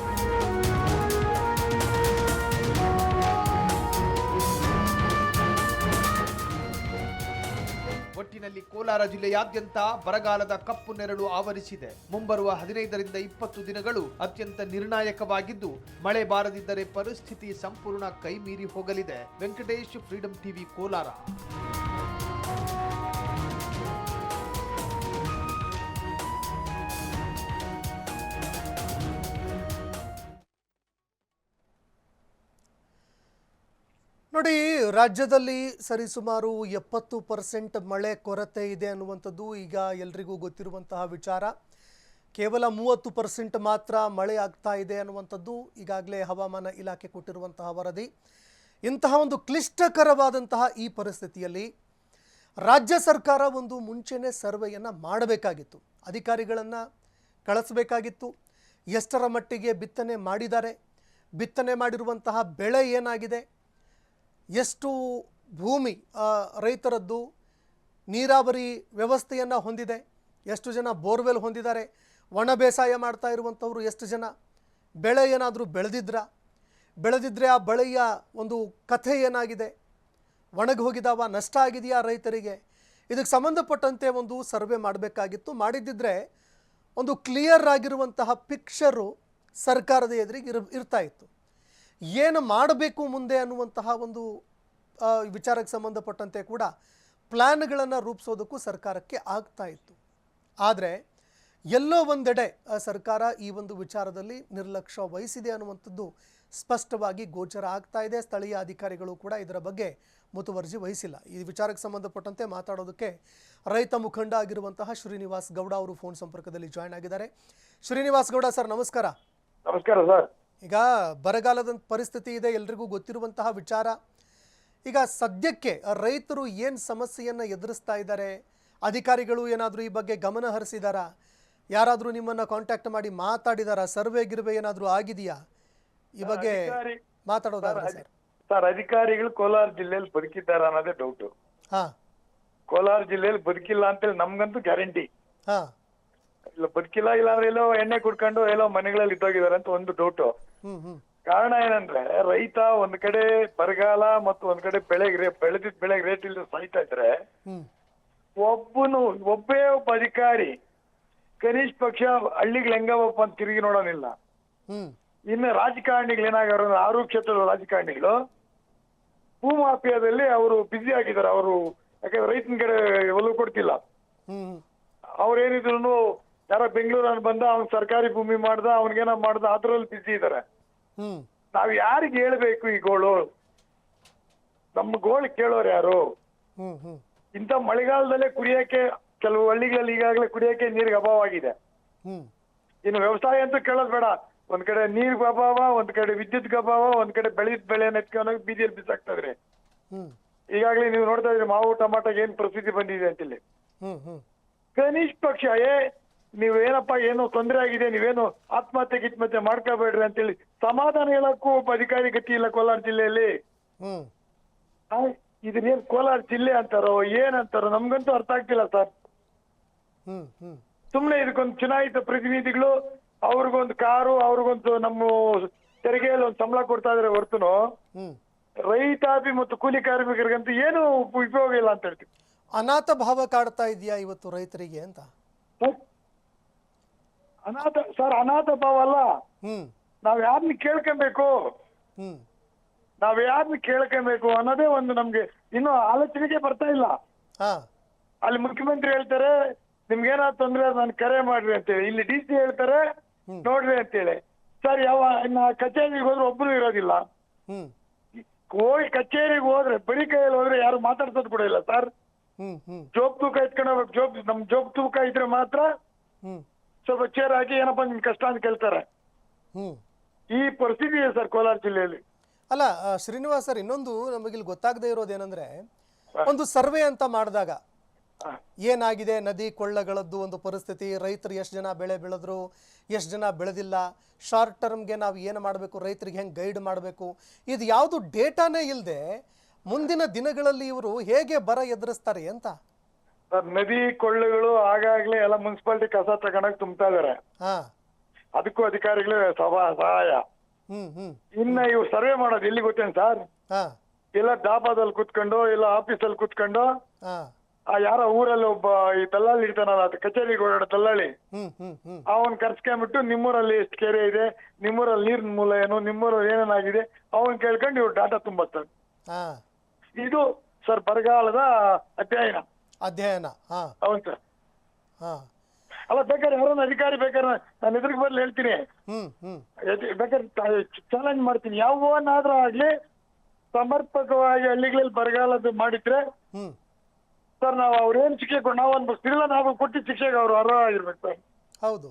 ಒಟ್ಟಿನಲ್ಲಿ ಕೋಲಾರ ಜಿಲ್ಲೆಯಾದ್ಯಂತ ಬರಗಾಲದ ಕಪ್ಪು ನೆರಳು ಆವರಿಸಿದೆ. ಮುಂಬರುವ 15 ರಿಂದ 20 ದಿನಗಳು ಅತ್ಯಂತ ನಿರ್ಣಾಯಕವಾಗಿದ್ದು ಮಳೆ ಬಾರದಿದ್ದರೆ ಪರಿಸ್ಥಿತಿ ಸಂಪೂರ್ಣ ಕೈ ಮೀರಿ ಹೋಗಲಿದೆ. Venkatesh, freedom TV, Kolar.
ನೋಡಿ, ರಾಜ್ಯದಲ್ಲಿ ಸರಿಸುಮಾರು 70% ಮಳೆ ಕೊರತೆ ಇದೆ ಅನ್ನುವಂಥದ್ದು ಈಗ ಎಲ್ರಿಗೂ ಗೊತ್ತಿರುವಂತಹ ವಿಚಾರ. ಕೇವಲ 30% ಮಾತ್ರ ಮಳೆ ಆಗ್ತಾ ಇದೆ ಅನ್ನುವಂಥದ್ದು ಈಗಾಗಲೇ ಹವಾಮಾನ ಇಲಾಖೆ ಕೊಟ್ಟಿರುವಂತಹ ವರದಿ. ಇಂತಹ ಒಂದು ಕ್ಲಿಷ್ಟಕರವಾದಂತಹ ಈ ಪರಿಸ್ಥಿತಿಯಲ್ಲಿ ರಾಜ್ಯ ಸರ್ಕಾರ ಒಂದು ಮುಂಚೆನೇ ಸರ್ವೆಯನ್ನು ಮಾಡಬೇಕಾಗಿತ್ತು. ಅಧಿಕಾರಿಗಳನ್ನು ಕಳಿಸಬೇಕಾಗಿತ್ತು. ಎಷ್ಟರ ಮಟ್ಟಿಗೆ ಬಿತ್ತನೆ ಮಾಡಿದ್ದಾರೆ, ಬಿತ್ತನೆ ಮಾಡಿರುವಂತಹ ಬೆಳೆ ಏನಾಗಿದೆ, ಎಷ್ಟು ಭೂಮಿ ರೈತರದ್ದು ನೀರಾವರಿ ವ್ಯವಸ್ಥೆಯನ್ನು ಹೊಂದಿದೆ, ಎಷ್ಟು ಜನ ಬೋರ್ವೆಲ್ ಹೊಂದಿದ್ದಾರೆ, ಒಣ ಬೇಸಾಯ ಮಾಡ್ತಾ ಇರುವಂಥವರು ಎಷ್ಟು ಜನ, ಬೆಳೆ ಏನಾದರೂ ಬೆಳೆದಿದ್ರೆ ಆ ಬೆಳೆಯ ಒಂದು ಕಥೆ ಏನಾಗಿದೆ, ಒಣಗಿ ಹೋಗಿದಾವ, ನಷ್ಟ ಆಗಿದೆಯಾ ರೈತರಿಗೆ, ಇದಕ್ಕೆ ಸಂಬಂಧಪಟ್ಟಂತೆ ಒಂದು ಸರ್ವೆ ಮಾಡಬೇಕಾಗಿತ್ತು. ಮಾಡಿದ್ದಿದ್ರೆ ಒಂದು ಕ್ಲಿಯರ್ ಆಗಿರುವಂತಹ ಪಿಕ್ಚರು ಸರ್ಕಾರದ ಎದುರಿಗೆ ಇರ್ತಾ ಇತ್ತು. ಏನು ಮಾಡಬೇಕು ಮುಂದೆ ಅನ್ನುವಂತಹ ಒಂದು ವಿಚಾರಕ್ಕೆ ಸಂಬಂಧಪಟ್ಟಂತೆ ಕೂಡ ಪ್ಲ್ಯಾನ್ಗಳನ್ನು ರೂಪಿಸೋದಕ್ಕೂ ಸರ್ಕಾರಕ್ಕೆ ಆಗ್ತಾ ಇತ್ತು. ಆದರೆ ಎಲ್ಲೋ ಒಂದೆಡೆ ಸರ್ಕಾರ ಈ ಒಂದು ವಿಚಾರದಲ್ಲಿ ನಿರ್ಲಕ್ಷ್ಯ ವಹಿಸಿದೆ ಅನ್ನುವಂಥದ್ದು ಸ್ಪಷ್ಟವಾಗಿ ಗೋಚರ ಆಗ್ತಾ ಇದೆ. ಸ್ಥಳೀಯ ಅಧಿಕಾರಿಗಳು ಕೂಡ ಇದರ ಬಗ್ಗೆ ಮುತುವರ್ಜಿ ವಹಿಸಿಲ್ಲ. ಈ ವಿಚಾರಕ್ಕೆ ಸಂಬಂಧಪಟ್ಟಂತೆ ಮಾತಾಡೋದಕ್ಕೆ ರೈತ ಮುಖಂಡ ಆಗಿರುವಂತಹ ಶ್ರೀನಿವಾಸ್ ಗೌಡ ಅವರು ಫೋನ್ ಸಂಪರ್ಕದಲ್ಲಿ ಜಾಯ್ನ್ ಆಗಿದ್ದಾರೆ. ಶ್ರೀನಿವಾಸ್ ಗೌಡ ಸರ್, ನಮಸ್ಕಾರ.
ನಮಸ್ಕಾರ ಸರ್.
ಈಗ ಬರಗಾಲದ ಪರಿಸ್ಥಿತಿ ಇದೆ, ಎಲ್ರಿಗೂ ಗೊತ್ತಿರುವಂತಹ ವಿಚಾರ. ಈಗ ಸದ್ಯಕ್ಕೆ ರೈತರು ಏನು ಸಮಸ್ಯೆಯನ್ನು ಎದುರಿಸ್ತಾ ಇದ್ದಾರೆ, ಅಧಿಕಾರಿಗಳು ಏನಾದರೂ ಈ ಬಗ್ಗೆ ಗಮನ ಹರಿಸಿದಾರಾ? ಯಾರಾದರೂ ನಿಮ್ಮನ್ನು ಕಾಂಟ್ಯಾಕ್ಟ್ ಮಾಡಿ ಮಾತಾಡಿದಾರಾ? ಸರ್ವೆ ಗಿರ್ವೆ ಏನಾದರೂ ಆಗಿದೆಯಾ? ಈ ಬಗ್ಗೆ ಮಾತಾಡೋದಾದ್ರೆ ಸರ್.
ಸರ್, ಅಧಿಕಾರಿಗಳು ಕೋಲಾರ ಜಿಲ್ಲೆಯಲ್ಲಿ ಬದುಕಿದ್ದಾರೆ ಅನ್ನೋದೇ ಡೌಟ್.
ಹಾ,
ಕೋಲಾರ ಜಿಲ್ಲೆಯಲ್ಲಿ ಬದುಕಿಲ್ಲ ಅಂತೇಳಿ ನಮ್ಗಂತೂ ಗ್ಯಾರಂಟಿ
ಹಾ,
ಇಲ್ಲ. ಬದುಕಿಲ್ಲ, ಇಲ್ಲ ಅಂದ್ರೆ ಎಲ್ಲೋ ಎಣ್ಣೆ ಕುಡ್ಕೊಂಡು ಎಲ್ಲೋ ಮನೆಗಳಲ್ಲಿ ಇದ್ದೋಗಿದ್ದಾರೆ ಅಂತ ಒಂದು ಡೌಟು. ಕಾರಣ ಏನಂದ್ರೆ, ರೈತ ಒಂದ್ ಕಡೆ ಬರಗಾಲ ಮತ್ತು ಒಂದ್ ಕಡೆ ಬೆಳೆದಿದ್ದ ಬೆಳೆಗೆ ರೇಟ್ ಇಲ್ಲದೆ ಸಾಯ್ತಾ ಇದ್ರೆ, ಒಬ್ಬೇ ಒಬ್ಬ ಅಧಿಕಾರಿ ಕನಿಷ್ಠ ಪಕ್ಷ ಹಳ್ಳಿಗಳು ಹೆಂಗವಪ್ಪ ಅಂತ ತಿರುಗಿ ನೋಡೋನಿಲ್ಲ. ಇನ್ನು ರಾಜಕಾರಣಿಗಳು ಏನಾಗಾರ, ಆರು ಕ್ಷೇತ್ರದ ರಾಜಕಾರಣಿಗಳು ಭೂಮಾಫಿಯಾದಲ್ಲಿ ಅವರು ಬ್ಯುಸಿ ಆಗಿದ್ದಾರೆ. ಅವರು ಯಾಕಂದ್ರೆ ರೈತನ ಕಡೆ ಒಲವು ಕೊಡ್ತಿಲ್ಲ. ಅವ್ರೇನಿದ್ರು ಯಾರೋ ಬೆಂಗಳೂರಲ್ಲಿ ಬಂದ, ಅವ್ನ್ ಸರ್ಕಾರಿ ಭೂಮಿ ಮಾಡ್ದ, ಅವ್ನಿಗೇನೋ ಮಾಡ್ದ, ಅದ್ರಲ್ಲಿ ಬ್ಯುಸಿ ಇದಾರೆ. ನಾವ್ ಯಾರಿಗೆ ಹೇಳ್ಬೇಕು ಈ ಗೋಳು? ನಮ್ಮ ಗೋಳು ಕೇಳೋರು ಯಾರು? ಇಂಥ ಮಳೆಗಾಲದಲ್ಲೇ ಕುಡಿಯಕ್ಕೆ ಕೆಲವು ಹಳ್ಳಿಗಳಲ್ಲಿ ಈಗಾಗಲೇ ಕುಡಿಯಕ್ಕೆ ನೀರಿಗೆ ಅಭಾವ ಆಗಿದೆ. ಇನ್ನು ವ್ಯವಸಾಯ ಅಂತೂ ಕೇಳೋದ್ ಬೇಡ. ಒಂದ್ ಕಡೆ ನೀರ್ಗೆ ಅಭಾವ, ಒಂದ್ ಕಡೆ ವಿದ್ಯುತ್ಗೆ ಅಭಾವ, ಒಂದ್ ಕಡೆ ಬೆಳೆದ ಬೆಳೆ ನೆತ್ಕೊಂಡು ಬೀದಿಯಲ್ಲಿ ಬಿಸಾಕ್ತಾ ಇದ್ರಿ. ಈಗಾಗಲೇ ನೀವು ನೋಡ್ತಾ ಇದ್ರಿ ಮಾವು ಟಮಾಟೋಗೆ ಏನ್ ಪರಿಸ್ಥಿತಿ ಬಂದಿದೆ ಅಂತೇಳಿ. ಕನಿಷ್ಠ ಪಕ್ಷ ನೀವೇನಪ್ಪ ಏನೋ ತೊಂದರೆ ಆಗಿದೆ, ನೀವೇನು ಆತ್ಮಹತ್ಯೆ ಗಿತ್ಮಹತ್ಯೆ ಮಾಡ್ಕೋಬೇಡ್ರಿ ಅಂತೇಳಿ ಸಮಾಧಾನ ಹೇಳಕ್ಕೂ ಒಬ್ಬ ಅಧಿಕಾರಿ ಗತಿ ಇಲ್ಲ ಕೋಲಾರ ಜಿಲ್ಲೆಯಲ್ಲಿ. ಇದನ್ನೇನ್ ಕೋಲಾರ ಜಿಲ್ಲೆ ಅಂತಾರೋ ಏನಂತಾರೋ ನಮ್ಗಂತೂ ಅರ್ಥ ಆಗ್ತಿಲ್ಲ ಸರ್. ಸುಮ್ನೆ ಇದಕ್ಕೊಂದು ಚುನಾಯಿತ ಪ್ರತಿನಿಧಿಗಳು, ಅವ್ರಿಗೊಂದು ಕಾರು, ಅವ್ರಿಗೊಂದು ನಮ್ಮ ತೆರಿಗೆಯಲ್ಲಿ ಒಂದು ಸಂಬಳ ಕೊಡ್ತಾ ಇದ್ರೆ ಹೊರತುನು ರೈತಾಪಿ ಮತ್ತು ಕೂಲಿ ಕಾರ್ಮಿಕರಿಗಂತೂ ಏನು ಉಪಯೋಗ ಇಲ್ಲ ಅಂತ ಹೇಳ್ತೀವಿ.
ಅನಾಥ ಭಾವ ಕಾಡ್ತಾ ಇದೆಯಾ ಇವತ್ತು ರೈತರಿಗೆ ಅಂತ?
ಅನಾಥ ಭಾವ ಅಲ್ಲ. ನಾವ್ ಯಾರನ್ನ ಕೇಳ್ಕೊಬೇಕು, ಅನ್ನೋದೇ ಒಂದು ನಮ್ಗೆ ಇನ್ನು ಆಲೋಚನೆಗೆ ಬರ್ತಾ ಇಲ್ಲ. ಅಲ್ಲಿ ಮುಖ್ಯಮಂತ್ರಿ ಹೇಳ್ತಾರೆ ನಿಮ್ಗೇನಾದ್ರು ತೊಂದ್ರೆ ನಾನು ಕರೆ ಮಾಡ್ರಿ ಅಂತೇಳಿ, ಇಲ್ಲಿ DC ಹೇಳ್ತಾರೆ ನೋಡ್ರಿ ಅಂತೇಳಿ. ಸರ್, ಕಚೇರಿಗೆ ಹೋದ್ರೆ ಒಬ್ಬರು ಇರೋದಿಲ್ಲ. ಹೋಗಿ ಕಚೇರಿಗೆ ಹೋದ್ರೆ ಬರೀ ಕೈಯಲ್ಲಿ ಹೋದ್ರೆ ಯಾರು ಮಾತಾಡ್ಸೋದು ಕೂಡ ಇಲ್ಲ ಸರ್. ಜೋಬ್ ತೂಕ ಎತ್ಕೊಂಡು ಹೋಗ್ಬೇಕು. ನಮ್ ಜೋಬ್ ತೂಕ ಇದ್ರೆ ಮಾತ್ರ ಸ್ವಲ್ಪ ಚೇರ್ ಹಾಕಿ ಏನಪ್ಪಾ ನಿಮ್ ಕಷ್ಟ ಅಂತ ಕೇಳ್ತಾರೆ. ಈ ಪರಿಸ್ಥಿತಿ ಇದೆ ಸರ್ ಕೋಲಾರ ಜಿಲ್ಲೆಯಲ್ಲಿ.
ಅಲ್ಲ ಶ್ರೀನಿವಾಸ್ ಸರ್, ಇನ್ನೊಂದು ನಮಗಿಲ್ಲಿ ಗೊತ್ತಾಗದೇ ಇರೋದೇನಂದ್ರೆ, ಒಂದು ಸರ್ವೆ ಅಂತ ಮಾಡಿದಾಗ ಏನಾಗಿದೆ ನದಿ ಕೊಳ್ಳಗಳದ್ದು ಒಂದು ಪರಿಸ್ಥಿತಿ, ರೈತರು ಎಷ್ಟು ಜನ ಬೆಳೆ ಬೆಳೆದ್ರು, ಎಷ್ಟು ಜನ ಬೆಳೆದಿಲ್ಲ, ಶಾರ್ಟ್ ಟರ್ಮ್ಗೆ ನಾವು ಏನು ಮಾಡಬೇಕು, ರೈತರಿಗೆ ಹೆಂಗೆ ಗೈಡ್ ಮಾಡಬೇಕು, ಇದು ಯಾವುದು ಡೇಟಾನೇ ಇಲ್ಲದೆ ಮುಂದಿನ ದಿನಗಳಲ್ಲಿ ಇವರು ಹೇಗೆ ಬರ ಎದುರಿಸ್ತಾರೆ ಅಂತ.
ಸರ್, ನದಿ ಕೊಳ್ಳಗಳು ಆಗಾಗ್ಲೇ ಎಲ್ಲ ಮುನ್ಸಿಪಾಲಿಟಿ ಕಸ ತಗೊಂಡಾಗ ತುಂಬ್ತಾ ಇದಾರೆ. ಅದಕ್ಕೂ ಅಧಿಕಾರಿಗಳು ಸಹಾಯ. ಇನ್ನ ಇವ್ರು ಸರ್ವೆ ಮಾಡೋದು ಎಲ್ಲಿ ಗೊತ್ತೇನು ಸರ್? ಇಲ್ಲ ಡಾಬಾದಲ್ಲಿ ಕುತ್ಕೊಂಡು, ಇಲ್ಲ ಆಫೀಸಲ್ಲಿ ಕುತ್ಕೊಂಡು, ಯಾರ ಊರಲ್ಲಿ ಒಬ್ಬ ಈ ದಲ್ಲಾಳಿ ಇರ್ತಾನಲ್ಲ, ಅದು ಕಚೇರಿಗೆ ಓಡಾಡೋ ದಲ್ಲಾಳಿ, ಅವನ್ ಕರ್ಸ್ಕೊಂಡ್ಬಿಟ್ಟು ನಿಮ್ಮೂರಲ್ಲಿ ಎಷ್ಟು ಕೆರೆ ಇದೆ, ನಿಮ್ಮೂರಲ್ಲಿ ನೀರಿನ ಮೂಲ ಏನು, ನಿಮ್ಮೂರಲ್ಲಿ ಏನೇನಾಗಿದೆ ಅವನ್ ಕೇಳ್ಕೊಂಡು ಇವ್ರು ಡಾಟಾ ತುಂಬಸ್ತಾರೆ. ಇದು ಸರ್ ಬರಗಾಲದ ಅಧ್ಯಯನ. ಹೌದು ಸರ್. ಅಲ್ಲ, ಬೇಕಾದ್ರೆ ಯಾರನ್ನ ಅಧಿಕಾರಿ ಬೇಕಾದ್ರೆ ನಾನು ಎದುರಿಗೆ ಬರ್ಲಿ ಹೇಳ್ತೀನಿ, ಬೇಕಾದ್ರೆ ಚಾಲೆಂಜ್ ಮಾಡ್ತೀನಿ. ಯಾವನಾದ್ರೂ ಆಗ್ಲಿ ಸಮರ್ಪಕವಾಗಿ ಹಳ್ಳಿಗಳಲ್ಲಿ ಬರಗಾಲದ ಮಾಡಿದ್ರೆ ಸರ್, ನಾವು ಅವ್ರೇನ್ ಶಿಕ್ಷೆ ಕೊಟ್ಟು ನಾವು ಅನ್ಬಿಡ್ತಿಲ್ಲ, ನಾವು ಕೊಟ್ಟಿದ್ದ ಶಿಕ್ಷೆಗೆ ಅವ್ರು ಅರ್ಹ ಆಗಿರ್ಬೇಕು ಸರ್.
ಹೌದು.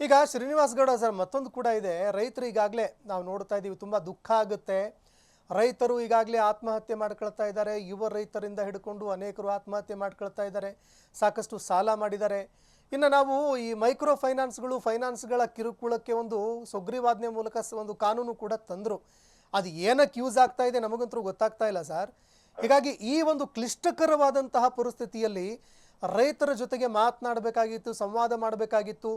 ಈಗ ಶ್ರೀನಿವಾಸ್ ಗೌಡ ಸರ್, ಮತ್ತೊಂದು ಕೂಡ ಇದೆ. ರೈತರು ಈಗಾಗಲೇ ನಾವು ನೋಡ್ತಾ ಇದ್ದೀವಿ, ತುಂಬ ದುಃಖ ಆಗುತ್ತೆ. ರೈತರು ಈಗಾಗಲೇ ಆತ್ಮಹತ್ಯೆ ಮಾಡ್ಕೊಳ್ತಾ ಇದ್ದಾರೆ. ಯುವ ರೈತರಿಂದ ಹಿಡ್ಕೊಂಡು ಅನೇಕರು ಆತ್ಮಹತ್ಯೆ ಮಾಡ್ಕೊಳ್ತಾ ಇದ್ದಾರೆ, ಸಾಕಷ್ಟು ಸಾಲ ಮಾಡಿದ್ದಾರೆ. ಇನ್ನು ನಾವು ಈ ಮೈಕ್ರೋ ಫೈನಾನ್ಸ್ಗಳ ಕಿರುಕುಳಕ್ಕೆ ಒಂದು ಸುಗ್ರೀವಾಜ್ಞೆ ಮೂಲಕ ಒಂದು ಕಾನೂನು ಕೂಡ ತಂದರು. ಅದು ಏನಕ್ಕೆ ಯೂಸ್ ಆಗ್ತಾ ಇದೆ ನಮಗಂತೂ ಗೊತ್ತಾಗ್ತಾ ಇಲ್ಲ ಸರ್. ಹೀಗಾಗಿ ಈ ಒಂದು ಕ್ಲಿಷ್ಟಕರವಾದಂತಹ ಪರಿಸ್ಥಿತಿಯಲ್ಲಿ ರೈತರ ಜೊತೆಗೆ ಮಾತನಾಡಬೇಕಾಗಿತ್ತು, ಸಂವಾದ ಮಾಡಬೇಕಾಗಿತ್ತು.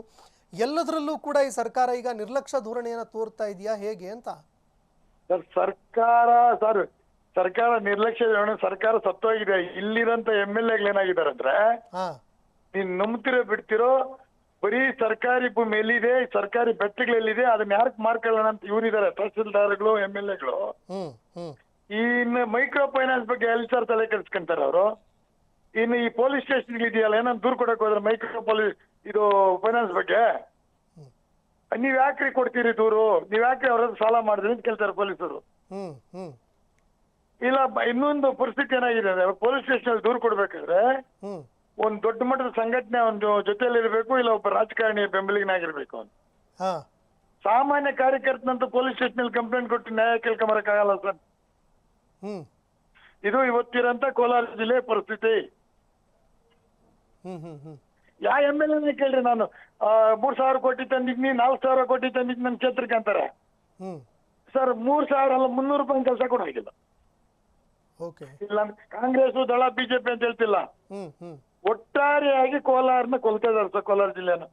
ಎಲ್ಲದರಲ್ಲೂ ಕೂಡ ಈ ಸರ್ಕಾರ ಈಗ ನಿರ್ಲಕ್ಷ್ಯ ಧೋರಣೆಯನ್ನು ತೋರ್ತಾ ಇದೆಯಾ ಹೇಗೆ ಅಂತ?
ಸರ್ಕಾರ ಸರ್ ಸರ್ಕಾರ ನಿರ್ಲಕ್ಷ್ಯ ಧೋರಣೆ, ಸರ್ಕಾರ ಸತ್ತೋಗಿದೆ. ಇಲ್ಲಿರಂತ MLA ಏನಾಗಿದ್ದಾರೆ ಅಂದ್ರೆ,
ಹಾ
ನೀನ್ ನಂಬ್ತಿರೋ ಬಿಡ್ತಿರೋ ಬರೀ ಸರ್ಕಾರಿ ಭೂಮಿ ಎಲ್ಲಿದೆ, ಸರ್ಕಾರಿ ಬೆಟ್ಟಗಳೆಲ್ಲಿದೆ, ಅದನ್ನ ಯಾರಕ್ ಮಾರ್ಕೊಳ್ಳೋಣ ಅಂತ ಇವರಿದ್ದಾರೆ ತಹಸೀಲ್ದಾರ್ಗಳು MLAಗಳು. ಇನ್ನು ಮೈಕ್ರೋ ಫೈನಾನ್ಸ್ ಬಗ್ಗೆ ಎಲ್ಲಿ ಸರ್ ತಲೆ ಕೆಡಿಸ್ಕೊಂತಾರೆ ಅವರು. ಇನ್ನು ಈ ಪೊಲೀಸ್ ಸ್ಟೇಷನ್ ಇದೆಯಲ್ಲ, ಏನೋ ದೂರ್ ಕೊಡಕ್ ಹೋದ್ರೆ ಮೈಕ್ರೋ ಇದು ಫೈನಾನ್ಸ್ ಬಗ್ಗೆ, ನೀವ್ ಯಾಕ್ರಿ ಕೊಡ್ತೀರಿ ದೂರು, ನೀವ್ ಯಾಕ್ರಿ ಅವ್ರ ಸಾಲ ಮಾಡಿದ್ರಿ ಅಂತ ಕೇಳ್ತಾರೆ ಪೊಲೀಸರು. ಇಲ್ಲ ಇನ್ನೊಂದು ಪರಿಸ್ಥಿತಿ ಏನಾಗಿದೆ ಅಂದ್ರೆ, ಪೊಲೀಸ್ ಸ್ಟೇಷನ್ ದೂರ್ ಕೊಡ್ಬೇಕಾದ್ರೆ ಒಂದ್ ದೊಡ್ಡ ಮಟ್ಟದ ಸಂಘಟನೆ ಒಂದು ಜೊತೆಯಲ್ಲಿ ಇರಬೇಕು, ಇಲ್ಲ ಒಬ್ಬ ರಾಜಕಾರಣಿ ಬೆಂಬಲಿಗನಾಗಿರ್ಬೇಕು ಅಂತ. ಸಾಮಾನ್ಯ ಕಾರ್ಯಕರ್ತನಂತ ಪೊಲೀಸ್ ಸ್ಟೇಷನ್ ಕಂಪ್ಲೇಂಟ್ ಕೊಟ್ಟು ನ್ಯಾಯ ಕೇಳ್ಕೊಂಬರಕ್ಕಾಗಲ್ಲ ಸರ್. ಇದು ಇವತ್ತಿರಂತ ಕೋಲಾರ ಜಿಲ್ಲೆ ಪರಿಸ್ಥಿತಿ. ಯಾವ MLA ಕೇಳ್ರಿ, ನಾನು 3,000 ಕೋಟಿ ತಂದಿದ್ನಿ, 4,000 ಕೋಟಿ ತಂದಿದ್ನಿ ನನ್ ಕ್ಷೇತ್ರಕ್ಕೆ ಅಂತಾರೆ. ಸರ್ 3,000 ಅಲ್ಲ 300 ರೂಪಾಯಿ ಕೆಲಸ ಕೂಡ ಆಗಿಲ್ಲ. ಇಲ್ಲ ಕಾಂಗ್ರೆಸ್ ದಳ BJP ಅಂತ ಹೇಳ್ತಿಲ್ಲ, ಒಟ್ಟಾರೆಯಾಗಿ ಕೋಲಾರನ ಕೊಲ್ತಾ ಇದಾರೆ ಸರ್, ಕೋಲಾರ ಜಿಲ್ಲೆನ.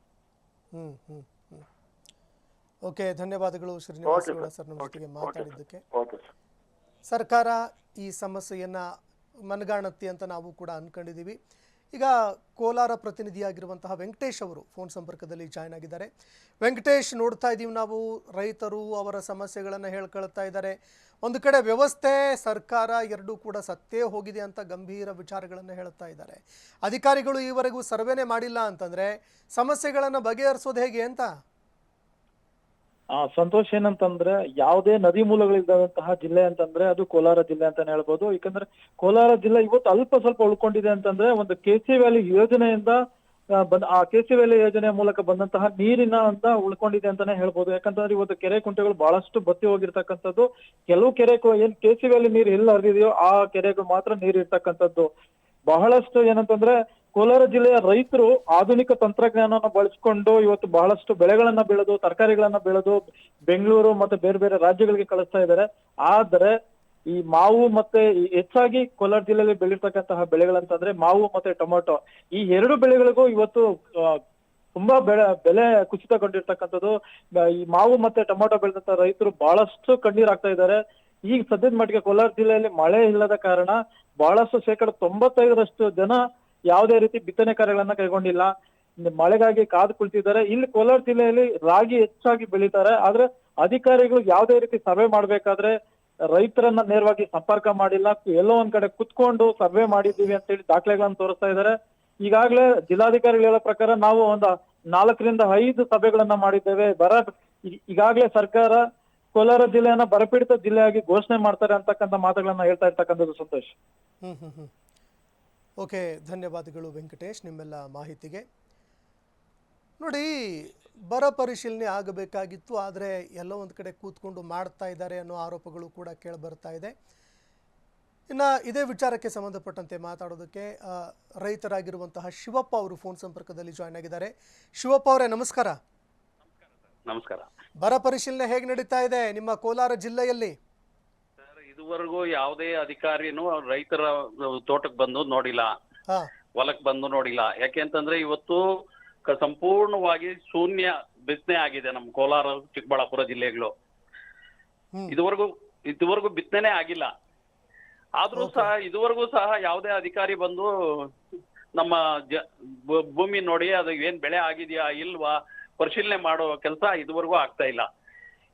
ಓಕೆ, ಧನ್ಯವಾದಗಳು ಶ್ರೀನಿವಾಸ ಗೌಡ ಸರ್ ನಮ್ಮ ಜೊತೆಗೆ ಮಾತಾಡಿದ್ದಕ್ಕೆ. ಸರ್ಕಾರ ಈ ಸಮಸ್ಯೆಯನ್ನ ಮನಗಾಣುತ್ತೆ ಅಂತ ನಾವು ಕೂಡ ಅನ್ಕೊಂಡಿದ್ದೀವಿ. ಈಗ ಕೋಲಾರ ಪ್ರತಿನಿಧಿಯಾಗಿರುವಂತಹ ವೆಂಕಟೇಶ್ ಅವರು ಫೋನ್ ಸಂಪರ್ಕದಲ್ಲಿ ಜಾಯ್ನ್ ಆಗಿದ್ದಾರೆ. ವೆಂಕಟೇಶ್, ನೋಡ್ತಾ ಇದ್ದೀವಿ ನಾವು, ರೈತರು ಅವರ ಸಮಸ್ಯೆಗಳನ್ನು ಹೇಳ್ಕೊಳ್ತಾ ಇದ್ದಾರೆ. ಒಂದು ಕಡೆ ವ್ಯವಸ್ಥೆ, ಸರ್ಕಾರ ಎರಡೂ ಕೂಡ ಸತ್ತೇ ಹೋಗಿದೆ ಅಂತ ಗಂಭೀರ ವಿಚಾರಗಳನ್ನು ಹೇಳ್ತಾ ಇದ್ದಾರೆ. ಅಧಿಕಾರಿಗಳು ಈವರೆಗೂ ಸರ್ವೆನೇ ಮಾಡಿಲ್ಲ ಅಂತಂದ್ರೆ ಸಮಸ್ಯೆಗಳನ್ನು ಬಗೆಹರಿಸೋದು ಹೇಗೆ ಅಂತ.
ಸಂತೋಷ್, ಏನಂತಂದ್ರೆ ಯಾವುದೇ ನದಿ ಮೂಲಗಳಿಲ್ಲದಂತಹ ಜಿಲ್ಲೆ ಅಂತಂದ್ರೆ ಅದು ಕೋಲಾರ ಜಿಲ್ಲೆ ಅಂತಾನೆ ಹೇಳ್ಬೋದು. ಯಾಕಂದ್ರೆ ಕೋಲಾರ ಜಿಲ್ಲೆ ಇವತ್ತು ಅಲ್ಪ ಸ್ವಲ್ಪ ಉಳ್ಕೊಂಡಿದೆ ಅಂತಂದ್ರೆ ಒಂದು KC ವ್ಯಾಲಿ ಯೋಜನೆಯಿಂದ ಆ KC ವ್ಯಾಲಿ ಯೋಜನೆಯ ಮೂಲಕ ಬಂದಂತಹ ನೀರಿನ ಅಂತ ಉಳ್ಕೊಂಡಿದೆ ಅಂತಾನೆ ಹೇಳ್ಬೋದು. ಯಾಕಂತಂದ್ರೆ ಇವತ್ತು ಕೆರೆ ಕುಂಟೆಗಳು ಬಹಳಷ್ಟು ಬತ್ತಿ ಹೋಗಿರ್ತಕ್ಕಂಥದ್ದು. ಕೆಲವು ಕೆರೆ ಏನ್ KC ವ್ಯಾಲಿ ನೀರು ಎಲ್ಲಿ ಹರಿದಿದೆಯೋ ಆ ಕೆರೆಗಳು ಮಾತ್ರ ನೀರು ಇರ್ತಕ್ಕಂಥದ್ದು. ಬಹಳಷ್ಟು ಏನಂತಂದ್ರೆ ಕೋಲಾರ ಜಿಲ್ಲೆಯ ರೈತರು ಆಧುನಿಕ ತಂತ್ರಜ್ಞಾನನ ಬಳಸಿಕೊಂಡು ಇವತ್ತು ಬಹಳಷ್ಟು ಬೆಳೆಗಳನ್ನ ಬೆಳೆದು, ತರಕಾರಿಗಳನ್ನ ಬೆಳೆದು ಬೆಂಗಳೂರು ಮತ್ತೆ ಬೇರೆ ಬೇರೆ ರಾಜ್ಯಗಳಿಗೆ ಕಳಿಸ್ತಾ ಇದ್ದಾರೆ. ಆದ್ರೆ ಈ ಮಾವು ಮತ್ತೆ ಹೆಚ್ಚಾಗಿ ಕೋಲಾರ ಜಿಲ್ಲೆಯಲ್ಲಿ ಬೆಳೀರ್ತಕ್ಕಂತಹ ಬೆಳೆಗಳಂತಂದ್ರೆ ಮಾವು ಮತ್ತೆ ಟೊಮೆಟೊ, ಈ ಎರಡು ಬೆಳೆಗಳಿಗೂ ಇವತ್ತು ತುಂಬಾ ಬೆಲೆ ಕುಸಿತಗೊಂಡಿರ್ತಕ್ಕಂಥದ್ದು. ಈ ಮಾವು ಮತ್ತೆ ಟೊಮೆಟೊ ಬೆಳೆದಂತ ರೈತರು ಬಹಳಷ್ಟು ಕಣ್ಣೀರಾಗ್ತಾ ಇದ್ದಾರೆ. ಈಗ ಸದ್ಯದ ಮಟ್ಟಿಗೆ ಕೋಲಾರ ಜಿಲ್ಲೆಯಲ್ಲಿ ಮಳೆ ಇಲ್ಲದ ಕಾರಣ ಬಹಳಷ್ಟು 95% ಜನ ಯಾವುದೇ ರೀತಿ ಬಿತ್ತನೆ ಕಾರ್ಯಗಳನ್ನ ಕೈಗೊಂಡಿಲ್ಲ, ಮಳೆಗಾಗಿ ಕಾದು ಕುಳಿತಿದ್ದಾರೆ. ಇಲ್ಲಿ ಕೋಲಾರ ಜಿಲ್ಲೆಯಲ್ಲಿ ರಾಗಿ ಹೆಚ್ಚಾಗಿ ಬೆಳೀತಾರೆ. ಆದ್ರೆ ಅಧಿಕಾರಿಗಳು ಯಾವುದೇ ರೀತಿ ಸರ್ವೆ ಮಾಡ್ಬೇಕಾದ್ರೆ ರೈತರನ್ನ ನೇರವಾಗಿ ಸಂಪರ್ಕ ಮಾಡಿಲ್ಲ. ಎಲ್ಲೋ ಒಂದ್ ಕಡೆ ಕುತ್ಕೊಂಡು ಸರ್ವೆ ಮಾಡಿದ್ದೀವಿ ಅಂತ ಹೇಳಿ ದಾಖಲೆಗಳನ್ನ ತೋರಿಸ್ತಾ ಇದ್ದಾರೆ. ಈಗಾಗಲೇ ಜಿಲ್ಲಾಧಿಕಾರಿಗಳು ಹೇಳೋ ಪ್ರಕಾರ ನಾವು ಒಂದು 4 ರಿಂದ 5 ಸಭೆಗಳನ್ನ ಮಾಡಿದ್ದೇವೆ. ಈಗಾಗಲೇ ಸರ್ಕಾರ ಕೋಲಾರ ಜಿಲ್ಲೆಯನ್ನ ಬರಪೀಡಿತ ಜಿಲ್ಲೆಯಾಗಿ ಘೋಷಣೆ ಮಾಡ್ತಾರೆ ಅಂತಕ್ಕಂಥ ಮಾತುಗಳನ್ನ ಹೇಳ್ತಾ ಇರ್ತಕ್ಕಂಥದ್ದು. ಸಂತೋಷ್.
ಓಕೆ, ಧನ್ಯವಾದಗಳು ವೆಂಕಟೇಶ್ ನಿಮ್ಮೆಲ್ಲ ಮಾಹಿತಿಗೆ. ನೋಡಿ, ಬರ ಪರಿಶೀಲನೆ ಆಗಬೇಕಾಗಿತ್ತು, ಆದರೆ ಎಲ್ಲೋ ಒಂದು ಕಡೆ ಕೂತ್ಕೊಂಡು ಮಾಡ್ತಾ ಇದ್ದಾರೆ ಅನ್ನೋ ಆರೋಪಗಳು ಕೂಡ ಕೇಳಿಬರ್ತಾ ಇದೆ. ಇನ್ನು ಇದೇ ವಿಚಾರಕ್ಕೆ ಸಂಬಂಧಪಟ್ಟಂತೆ ಮಾತಾಡೋದಕ್ಕೆ ರೈತರಾಗಿರುವಂತಹ ಶಿವಪ್ಪ ಅವರು ಫೋನ್ ಸಂಪರ್ಕದಲ್ಲಿ ಜಾಯ್ನ್ ಆಗಿದ್ದಾರೆ. ಶಿವಪ್ಪ ಅವರೇ, ನಮಸ್ಕಾರ.
ನಮಸ್ಕಾರ.
ಬರ ಪರಿಶೀಲನೆ ಹೇಗೆ ನಡೀತಾ ಇದೆ ನಿಮ್ಮ ಕೋಲಾರ ಜಿಲ್ಲೆಯಲ್ಲಿ?
ಸರ್, ಇದುವರೆಗೂ ಯಾವುದೇ ಅಧಿಕಾರಿನೂ ರೈತರ ತೋಟಕ್ಕೆ ಬಂದು ನೋಡಿಲ್ಲ, ಹೊಲಕ್ಕೆ ಬಂದು ನೋಡಿಲ್ಲ. ಯಾಕೆಂತಂದ್ರೆ ಇವತ್ತು ಸಂಪೂರ್ಣವಾಗಿ ಶೂನ್ಯ ಬಿತ್ತನೆ ಆಗಿದೆ ನಮ್ಮ ಕೋಲಾರ ಚಿಕ್ಕಬಳ್ಳಾಪುರ ಜಿಲ್ಲೆಗಳು. ಇದುವರೆಗೂ ಬಿತ್ತನೆ ಆಗಿಲ್ಲ. ಆದ್ರೂ ಸಹ ಇದುವರೆಗೂ ಸಹ ಯಾವುದೇ ಅಧಿಕಾರಿ ಬಂದು ನಮ್ಮ ಭೂಮಿ ನೋಡಿ ಅದು ಏನ್ ಬೆಳೆ ಆಗಿದೆಯಾ ಇಲ್ವಾ ಪರಿಶೀಲನೆ ಮಾಡೋ ಕೆಲಸ ಇದುವರೆಗೂ ಆಗ್ತಾ ಇಲ್ಲ.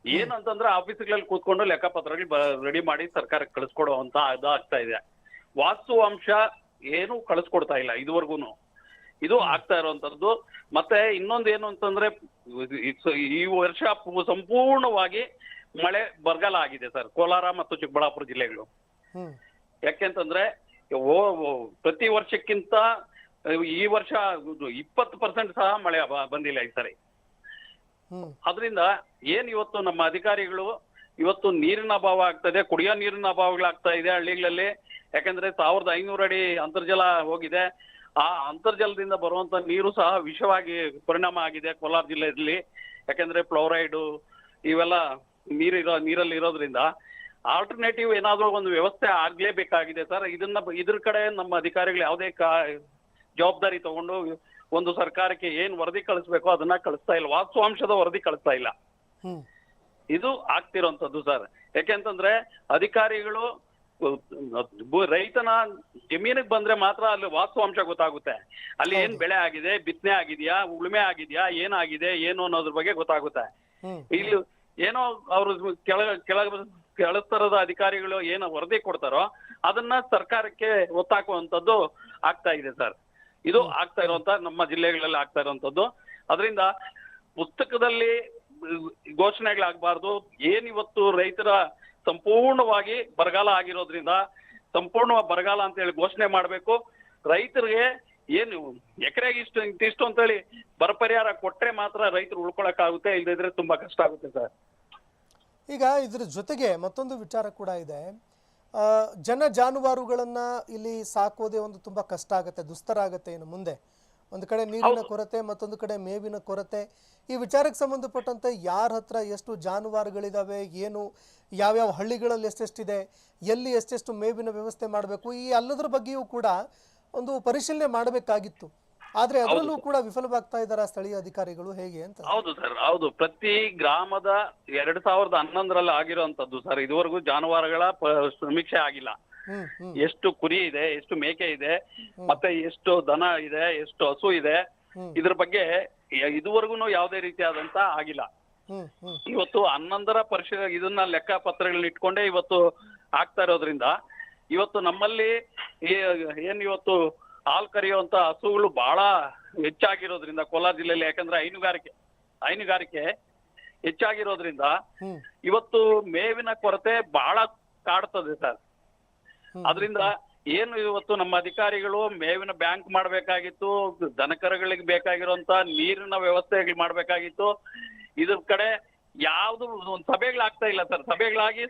ಏನಂತಂದ್ರೆ ಆಫೀಸ್ಗಳಲ್ಲಿ ಕೂತ್ಕೊಂಡು ಲೆಕ್ಕಪತ್ರಗಳು ರೆಡಿ ಮಾಡಿ ಸರ್ಕಾರಕ್ಕೆ ಕಳಿಸ್ಕೊಡುವಂತ ಅದು ಆಗ್ತಾ ಇದೆ. ವಾಸ್ತವಾಂಶ ಏನು ಕಳಿಸ್ಕೊಡ್ತಾ ಇಲ್ಲ ಇದುವರೆಗೂನು. ಇದು ಆಗ್ತಾ ಇರುವಂತದ್ದು. ಮತ್ತೆ ಇನ್ನೊಂದು ಏನು ಅಂತಂದ್ರೆ ಈ ವರ್ಷ ಸಂಪೂರ್ಣವಾಗಿ ಮಳೆ ಬರಗಾಲ ಆಗಿದೆ ಸರ್ ಕೋಲಾರ ಮತ್ತು ಚಿಕ್ಕಬಳ್ಳಾಪುರ ಜಿಲ್ಲೆಗಳು. ಯಾಕೆಂತಂದ್ರೆ ಪ್ರತಿ ವರ್ಷಕ್ಕಿಂತ ಈ ವರ್ಷ 20% ಸಹ ಮಳೆ ಬಂದಿಲ್ಲ ಈ ಸರಿ. ಅದರಿಂದ ಏನ್ ಇವತ್ತು ನಮ್ಮ ಅಧಿಕಾರಿಗಳು ಇವತ್ತು ನೀರಿನ ಅಭಾವ ಆಗ್ತದೆ, ಕುಡಿಯೋ ನೀರಿನ ಅಭಾವಗಳಾಗ್ತಾ ಇದೆ ಹಳ್ಳಿಗಳಲ್ಲಿ. ಯಾಕಂದ್ರೆ 1500 ಅಡಿ ಅಂತರ್ಜಲ ಹೋಗಿದೆ. ಆ ಅಂತರ್ಜಲದಿಂದ ಬರುವಂತ ನೀರು ಸಹ ವಿಷವಾಗಿ ಪರಿಣಾಮ ಆಗಿದೆ ಕೋಲಾರ ಜಿಲ್ಲೆಯಲ್ಲಿ. ಯಾಕಂದ್ರೆ ಫ್ಲೋರೈಡು ಇವೆಲ್ಲ ನೀರಲ್ಲಿ ಇರೋದ್ರಿಂದ ಆಲ್ಟರ್ನೇಟಿವ್ ಏನಾದ್ರೂ ಒಂದು ವ್ಯವಸ್ಥೆ ಆಗ್ಲೇಬೇಕಾಗಿದೆ ಸರ್. ಇದ್ರ ಕಡೆ ನಮ್ಮ ಅಧಿಕಾರಿಗಳು ಯಾವುದೇ ಜವಾಬ್ದಾರಿ ತಗೊಂಡು ಒಂದು ಸರ್ಕಾರಕ್ಕೆ ಏನ್ ವರದಿ ಕಳಿಸ್ಬೇಕೋ ಅದನ್ನ ಕಳಿಸ್ತಾ ಇಲ್ಲ. ವಾಸ್ತವಾಂಶದ ವರದಿ ಕಳಿಸ್ತಾ ಇಲ್ಲ. ಇದು ಆಗ್ತಿರೋಂಥದ್ದು ಸರ್. ಯಾಕೆಂತಂದ್ರೆ ಅಧಿಕಾರಿಗಳು ರೈತನ ಜಮೀನಿಗೆ ಬಂದ್ರೆ ಮಾತ್ರ ಅಲ್ಲಿ ವಾಸ್ತವಾಂಶ ಗೊತ್ತಾಗುತ್ತೆ. ಅಲ್ಲಿ ಏನ್ ಬೆಳೆ ಆಗಿದೆ, ಬಿತ್ತನೆ ಆಗಿದ್ಯಾ, ಉಳುಮೆ ಆಗಿದ್ಯಾ, ಏನಾಗಿದೆ ಏನು ಅನ್ನೋದ್ರ ಬಗ್ಗೆ ಗೊತ್ತಾಗುತ್ತೆ. ಇಲ್ಲಿ ಏನೋ ಅವರು ಕೆಳಸ್ತರದ ಅಧಿಕಾರಿಗಳು ಏನೋ ವರದಿ ಕೊಡ್ತಾರೋ ಅದನ್ನ ಸರ್ಕಾರಕ್ಕೆ ಒತ್ತಾಕುವಂತದ್ದು ಆಗ್ತಾ ಇದೆ ಸರ್. ಇದು ಆಗ್ತಾ ಇರುವಂತ ನಮ್ಮ ಜಿಲ್ಲೆಗಳಲ್ಲಿ ಆಗ್ತಾ ಇರುವಂತದ್ದು. ಅದರಿಂದ ಪುಸ್ತಕದಲ್ಲಿ ಘೋಷಣೆಗಳಾಗಬಾರ್ದು. ಏನಿವತ್ತು ರೈತರ ಸಂಪೂರ್ಣವಾಗಿ ಬರಗಾಲ ಆಗಿರೋದ್ರಿಂದ ಸಂಪೂರ್ಣವಾಗಿ ಬರಗಾಲ ಅಂತ ಹೇಳಿ ಘೋಷಣೆ ಮಾಡಬೇಕು. ರೈತರಿಗೆ ಏನು ಎಕರೆಗೆ ಇಷ್ಟು ಅಂತ ಹೇಳಿ ಬರ ಪರಿಹಾರ ಕೊಟ್ರೆ ಮಾತ್ರ ರೈತರು ಉಳ್ಕೊಳಕ್ಕಾಗುತ್ತೆ, ಇಲ್ಲದಿದ್ರೆ ತುಂಬಾ ಕಷ್ಟ ಆಗುತ್ತೆ ಸರ್.
ಈಗ ಇದ್ರ ಜೊತೆಗೆ ಮತ್ತೊಂದು ವಿಚಾರ ಕೂಡ ಇದೆ. ಜನ ಜಾನುವಾರುಗಳನ್ನ ಇಲ್ಲಿ ಸಾಕೋದೇ ಒಂದು ತುಂಬಾ ಕಷ್ಟ ಆಗುತ್ತೆ, ದುಸ್ತರ ಆಗುತ್ತೆ ಇನ್ನು ಮುಂದೆ. ಒಂದು ಕಡೆ ನೀರಿನ ಕೊರತೆ, ಮತ್ತೊಂದು ಕಡೆ ಮೇವಿನ ಕೊರತೆ. ಈ ವಿಚಾರಕ್ಕೆ ಸಂಬಂಧಪಟ್ಟಂತೆ ಯಾರ ಹತ್ರ ಎಷ್ಟು ಜಾನುವಾರುಗಳಿದಾವೆ, ಏನು ಯಾವ್ಯಾವ ಹಳ್ಳಿಗಳಲ್ಲಿ ಎಷ್ಟೆಷ್ಟಿದೆ, ಎಲ್ಲಿ ಎಷ್ಟೆಷ್ಟು ಮೇವಿನ ವ್ಯವಸ್ಥೆ ಮಾಡಬೇಕು, ಈ ಎಲ್ಲದರ ಬಗ್ಗೆಯೂ ಕೂಡ ಒಂದು ಪರಿಶೀಲನೆ ಮಾಡಬೇಕಾಗಿತ್ತು. ಆದ್ರೆ ಅದರಲ್ಲೂ ಕೂಡ ವಿಫಲವಾಗ್ತಾ ಇದ್ದಾರೆ ಸ್ಥಳೀಯ ಅಧಿಕಾರಿಗಳು, ಹೇಗೆ ಅಂತ?
ಹೌದು ಸರ್, ಹೌದು. ಪ್ರತಿ ಗ್ರಾಮದ 2011ರಲ್ಲಿ ಆಗಿರುವಂತದ್ದು ಸರ್. ಇದುವರೆಗೂ ಜಾನುವಾರುಗಳ ಸಮೀಕ್ಷೆ ಆಗಿಲ್ಲ. ಎಷ್ಟು ಕುರಿ ಇದೆ, ಎಷ್ಟು ಮೇಕೆ ಇದೆ, ಮತ್ತೆ ಎಷ್ಟು ದನ ಇದೆ, ಎಷ್ಟು ಹಸು ಇದೆ, ಇದ್ರ ಬಗ್ಗೆ ಇದುವರೆಗೂ ಯಾವುದೇ ರೀತಿಯಾದಂತ ಆಗಿಲ್ಲ. ಇವತ್ತು 11ರ ಇದನ್ನ ಲೆಕ್ಕ ಪತ್ರಗಳನ್ನ ಇಟ್ಕೊಂಡೇ ಇವತ್ತು ಆಗ್ತಾ ಇರೋದ್ರಿಂದ ಇವತ್ತು ನಮ್ಮಲ್ಲಿ ಏನ್ ಇವತ್ತು ಹಾಲು ಕರೆಯುವಂತ ಹಸುಗಳು ಬಹಳ ಹೆಚ್ಚಾಗಿರೋದ್ರಿಂದ ಕೋಲಾರ ಜಿಲ್ಲೆಯಲ್ಲಿ, ಯಾಕಂದ್ರೆ ಹೈನುಗಾರಿಕೆ ಹೆಚ್ಚಾಗಿರೋದ್ರಿಂದ ಇವತ್ತು ಮೇವಿನ ಕೊರತೆ ಬಹಳ ಕಾಡ್ತದೆ ಸರ್. ಅದರಿಂದ ಏನು ಇವತ್ತು ನಮ್ಮ ಅಧಿಕಾರಿಗಳು ಮೇವಿನ ಬ್ಯಾಂಕ್ ಮಾಡ್ಬೇಕಾಗಿತ್ತು, ದನಕರುಗಳಿಗೆ ಬೇಕಾಗಿರುವಂತ ನೀರಿನ ವ್ಯವಸ್ಥೆಗಳು ಮಾಡ್ಬೇಕಾಗಿತ್ತು. ಇದ್ರ ಕಡೆ ಯಾವ್ದು ಒಂದು ಸಭೆಗಳಾಗ್ತಾ ಇಲ್ಲ ಸರ್.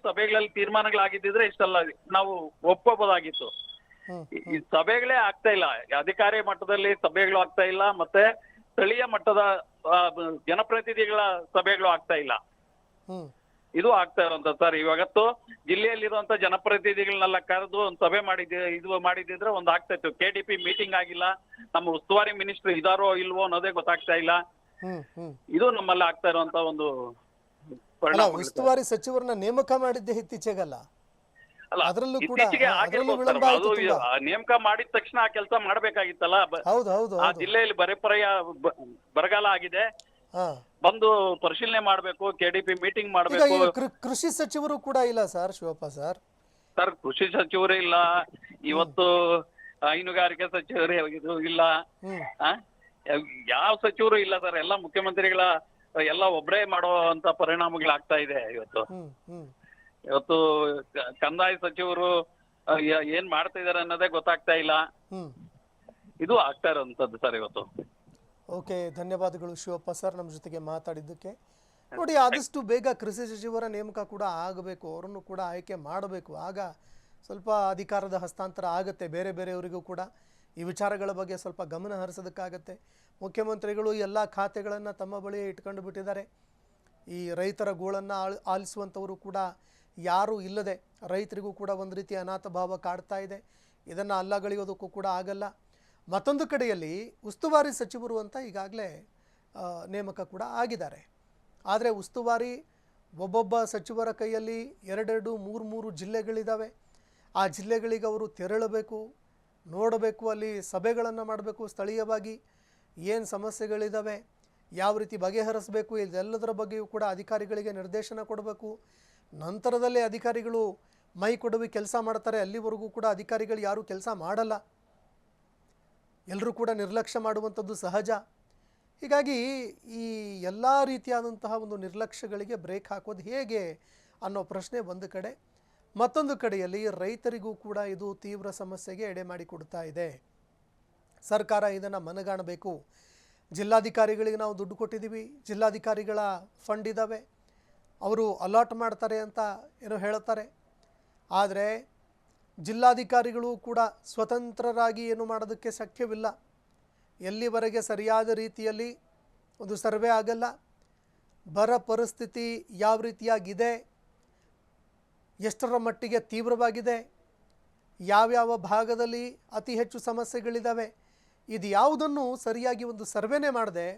ಸಭೆಗಳಲ್ಲಿ ತೀರ್ಮಾನಗಳಾಗಿದ್ದಿದ್ರೆ ಇಷ್ಟೆಲ್ಲ ನಾವು ಒಪ್ಕೋಬಹುದಾಗಿತ್ತು. ಈ ಸಭೆಗಳೇ ಆಗ್ತಾ ಇಲ್ಲ. ಅಧಿಕಾರಿ ಮಟ್ಟದಲ್ಲಿ ಸಭೆಗಳು ಆಗ್ತಾ ಇಲ್ಲ, ಮತ್ತೆ ಸ್ಥಳೀಯ ಮಟ್ಟದ ಜನಪ್ರತಿನಿಧಿಗಳ ಸಭೆಗಳು ಆಗ್ತಾ ಇಲ್ಲ. ಇದು ಆಗ್ತಾ ಇರುವಂತ ಸರ್. ಇವಾಗತ್ತು ಜಿಲ್ಲೆಯಲ್ಲಿರುವಂತ ಜನಪ್ರತಿನಿಧಿಗಳನ್ನೆಲ್ಲ ಕರೆದು ಒಂದು ಸಭೆ ಮಾಡಿದ್ರೆ ಒಂದು ಆಗ್ತಾ ಇತ್ತು. KDP ಮೀಟಿಂಗ್ ಆಗಿಲ್ಲ, ನಮ್ಮ ಉಸ್ತುವಾರಿ ಮಿನಿಸ್ಟರ್ ಇದಾರೋ ಇಲ್ವೋ ಅನ್ನೋದೇ ಗೊತ್ತಾಗ್ತಾ ಇಲ್ಲ. ಇದು ನಮ್ಮಲ್ಲಿ ಆಗ್ತಾ ಇರುವಂತ ಒಂದು ಪರಿಣಾಮ.
ಉಸ್ತುವಾರಿ ಸಚಿವರನ್ನ ನೇಮಕ ಮಾಡಿದ್ದೆ ಇತ್ತೀಚೆಗಲ್ಲ,
ಅಲ್ಲ
ಅದರಲ್ಲೂ ಕೂಡ
ಇತ್ತೀಚೆಗೆ ನೇಮಕ ಮಾಡಿದ ತಕ್ಷಣ ಆ ಕೆಲಸ ಮಾಡ್ಬೇಕಾಗಿತ್ತಲ್ಲ. ಆ ಜಿಲ್ಲೆಯಲ್ಲಿ ಬರಗಾಲ ಆಗಿದೆ, ಬಂದು ಪರಿಶೀಲನೆ ಮಾಡ್ಬೇಕು, KDP ಮೀಟಿಂಗ್ ಮಾಡ್ಬೇಕು.
ಕೃಷಿ ಸಚಿವರು ಕೂಡ ಇಲ್ಲ ಸರ್, ಶಿವಪ್ಪ ಸರ್.
ಕೃಷಿ ಸಚಿವರು ಇಲ್ಲ, ಇವತ್ತು ಹೈನುಗಾರಿಕೆ ಸಚಿವರು ಇಲ್ಲ, ಯಾವ ಸಚಿವರು ಇಲ್ಲ ಸರ್. ಎಲ್ಲ ಮುಖ್ಯಮಂತ್ರಿಗಳ ಎಲ್ಲ ಒಬ್ಬರೇ ಮಾಡುವಂತ ಪರಿಣಾಮಗಳಾಗ್ತಾ ಇದೆ. ಇವತ್ತು ಕಂದಾಯ ಸಚಿವರು ಏನ್ ಮಾಡ್ತಾ ಇದಾರೆ ಅನ್ನೋದೇ ಗೊತ್ತಾಗ್ತಾ ಇಲ್ಲ. ಇದು ಆಗ್ತಾ ಇರೋಂಥದ್ದು ಸರ್ ಇವತ್ತು.
ಓಕೆ, ಧನ್ಯವಾದಗಳು ಶಿವಪ್ಪ ಸರ್ ನಮ್ಮ ಜೊತೆಗೆ ಮಾತಾಡಿದ್ದಕ್ಕೆ. ನೋಡಿ, ಆದಷ್ಟು ಬೇಗ ಕೃಷಿ ಸಚಿವರ ನೇಮಕ ಕೂಡ ಆಗಬೇಕು, ಅವರನ್ನು ಕೂಡ ಆಯ್ಕೆ ಮಾಡಬೇಕು. ಆಗ ಸ್ವಲ್ಪ ಅಧಿಕಾರದ ಹಸ್ತಾಂತರ ಆಗುತ್ತೆ, ಬೇರೆ ಬೇರೆಯವರಿಗೂ ಕೂಡ ಈ ವಿಚಾರಗಳ ಬಗ್ಗೆ ಸ್ವಲ್ಪ ಗಮನ ಹರಿಸೋದಕ್ಕಾಗತ್ತೆ. ಮುಖ್ಯಮಂತ್ರಿಗಳು ಎಲ್ಲ ಖಾತೆಗಳನ್ನು ತಮ್ಮ ಬಳಿ ಇಟ್ಕೊಂಡು ಬಿಟ್ಟಿದ್ದಾರೆ. ಈ ರೈತರ ಗೋಳನ್ನು ಆಲಿಸುವಂಥವರು ಕೂಡ ಯಾರೂ ಇಲ್ಲದೆ ರೈತರಿಗೂ ಕೂಡ ಒಂದು ರೀತಿ ಅನಾಥ ಭಾವ ಕಾಡ್ತಾ ಇದೆ. ಇದನ್ನು ಅಲ್ಲಗಳೆಯೋದಕ್ಕೂ ಕೂಡ ಆಗಲ್ಲ. ಮತ್ತೊಂದು ಕಡೆಯಲ್ಲಿ ಉಸ್ತುವಾರಿ ಸಚಿವರು ಅಂತ ಈಗಾಗಲೇ ನೇಮಕ ಕೂಡ ಆಗಿದ್ದಾರೆ. ಆದರೆ ಉಸ್ತುವಾರಿ ಒಬ್ಬೊಬ್ಬ ಸಚಿವರ ಕೈಯಲ್ಲಿ 2-2, 3-3 ಜಿಲ್ಲೆಗಳಿದ್ದಾವೆ. ಆ ಜಿಲ್ಲೆಗಳಿಗೆ ಅವರು ತೆರಳಬೇಕು, ನೋಡಬೇಕು, ಅಲ್ಲಿ ಸಭೆಗಳನ್ನು ಮಾಡಬೇಕು, ಸ್ಥಳೀಯವಾಗಿ ಏನು ಸಮಸ್ಯೆಗಳಿದ್ದಾವೆ, ಯಾವ ರೀತಿ ಬಗೆಹರಿಸಬೇಕು, ಇದೆಲ್ಲದರ ಬಗ್ಗೆಯೂ ಕೂಡ ಅಧಿಕಾರಿಗಳಿಗೆ ನಿರ್ದೇಶನ ಕೊಡಬೇಕು. ನಂತರದಲ್ಲೇ ಅಧಿಕಾರಿಗಳು ಮೈ ಕೊಡುವಿ ಕೆಲಸ ಮಾಡ್ತಾರೆ. ಅಲ್ಲಿವರೆಗೂ ಕೂಡ ಅಧಿಕಾರಿಗಳು ಯಾರೂ ಕೆಲಸ ಮಾಡಲ್ಲ, ಎಲ್ಲರೂ ಕೂಡ ನಿರ್ಲಕ್ಷ್ಯ ಮಾಡುವಂಥದ್ದು ಸಹಜ. ಹೀಗಾಗಿ ಈ ಎಲ್ಲ ರೀತಿಯಾದಂತಹ ಒಂದು ನಿರ್ಲಕ್ಷ್ಯಗಳಿಗೆ ಬ್ರೇಕ್ ಹಾಕೋದು ಹೇಗೆ ಅನ್ನೋ ಪ್ರಶ್ನೆ ಒಂದು ಕಡೆ. ಮತ್ತೊಂದು ಕಡೆಯಲ್ಲಿ ರೈತರಿಗೂ ಕೂಡ ಇದು ತೀವ್ರ ಸಮಸ್ಯೆಗೆ ಎಡೆ ಮಾಡಿಕೊಡ್ತಾ ಇದೆ. ಸರ್ಕಾರ ಇದನ್ನು ಮನಗಾಣಬೇಕು. ಜಿಲ್ಲಾಧಿಕಾರಿಗಳಿಗೆ ನಾವು ದುಡ್ಡು ಕೊಟ್ಟಿದ್ದೀವಿ, ಜಿಲ್ಲಾಧಿಕಾರಿಗಳ ಫಂಡ್ ಇದ್ದಾವೆ, ಅವರು ಅಲಾಟ್ ಮಾಡ್ತಾರೆ ಅಂತ ಏನೋ ಹೇಳ್ತಾರೆ. ಆದರೆ ಜಿಲ್ಲಾಧಿಕಾರಿಗಳು ಕೂಡ ಸ್ವತಂತ್ರರಾಗಿ ಏನು ಮಾಡೋದಕ್ಕೆ ಶಕ್ಯವಿಲ್ಲ. ಎಲ್ಲಿವರೆಗೆ ಸರಿಯಾದ ರೀತಿಯಲ್ಲಿ ಒಂದು ಸರ್ವೆ ಆಗಲ್ಲ, ಬರ ಪರಿಸ್ಥಿತಿ ಯಾವ ರೀತಿಯಾಗಿದೆ, ಎಷ್ಟರ ಮಟ್ಟಿಗೆ ತೀವ್ರವಾಗಿದೆ, ಯಾವ್ಯಾವ ಭಾಗದಲ್ಲಿ ಅತಿ ಹೆಚ್ಚು ಸಮಸ್ಯೆಗಳಿದ್ದಾವೆ, ಇದು ಯಾವುದನ್ನು ಸರಿಯಾಗಿ ಒಂದು ಸರ್ವೆನೇ ಮಾಡದೆ,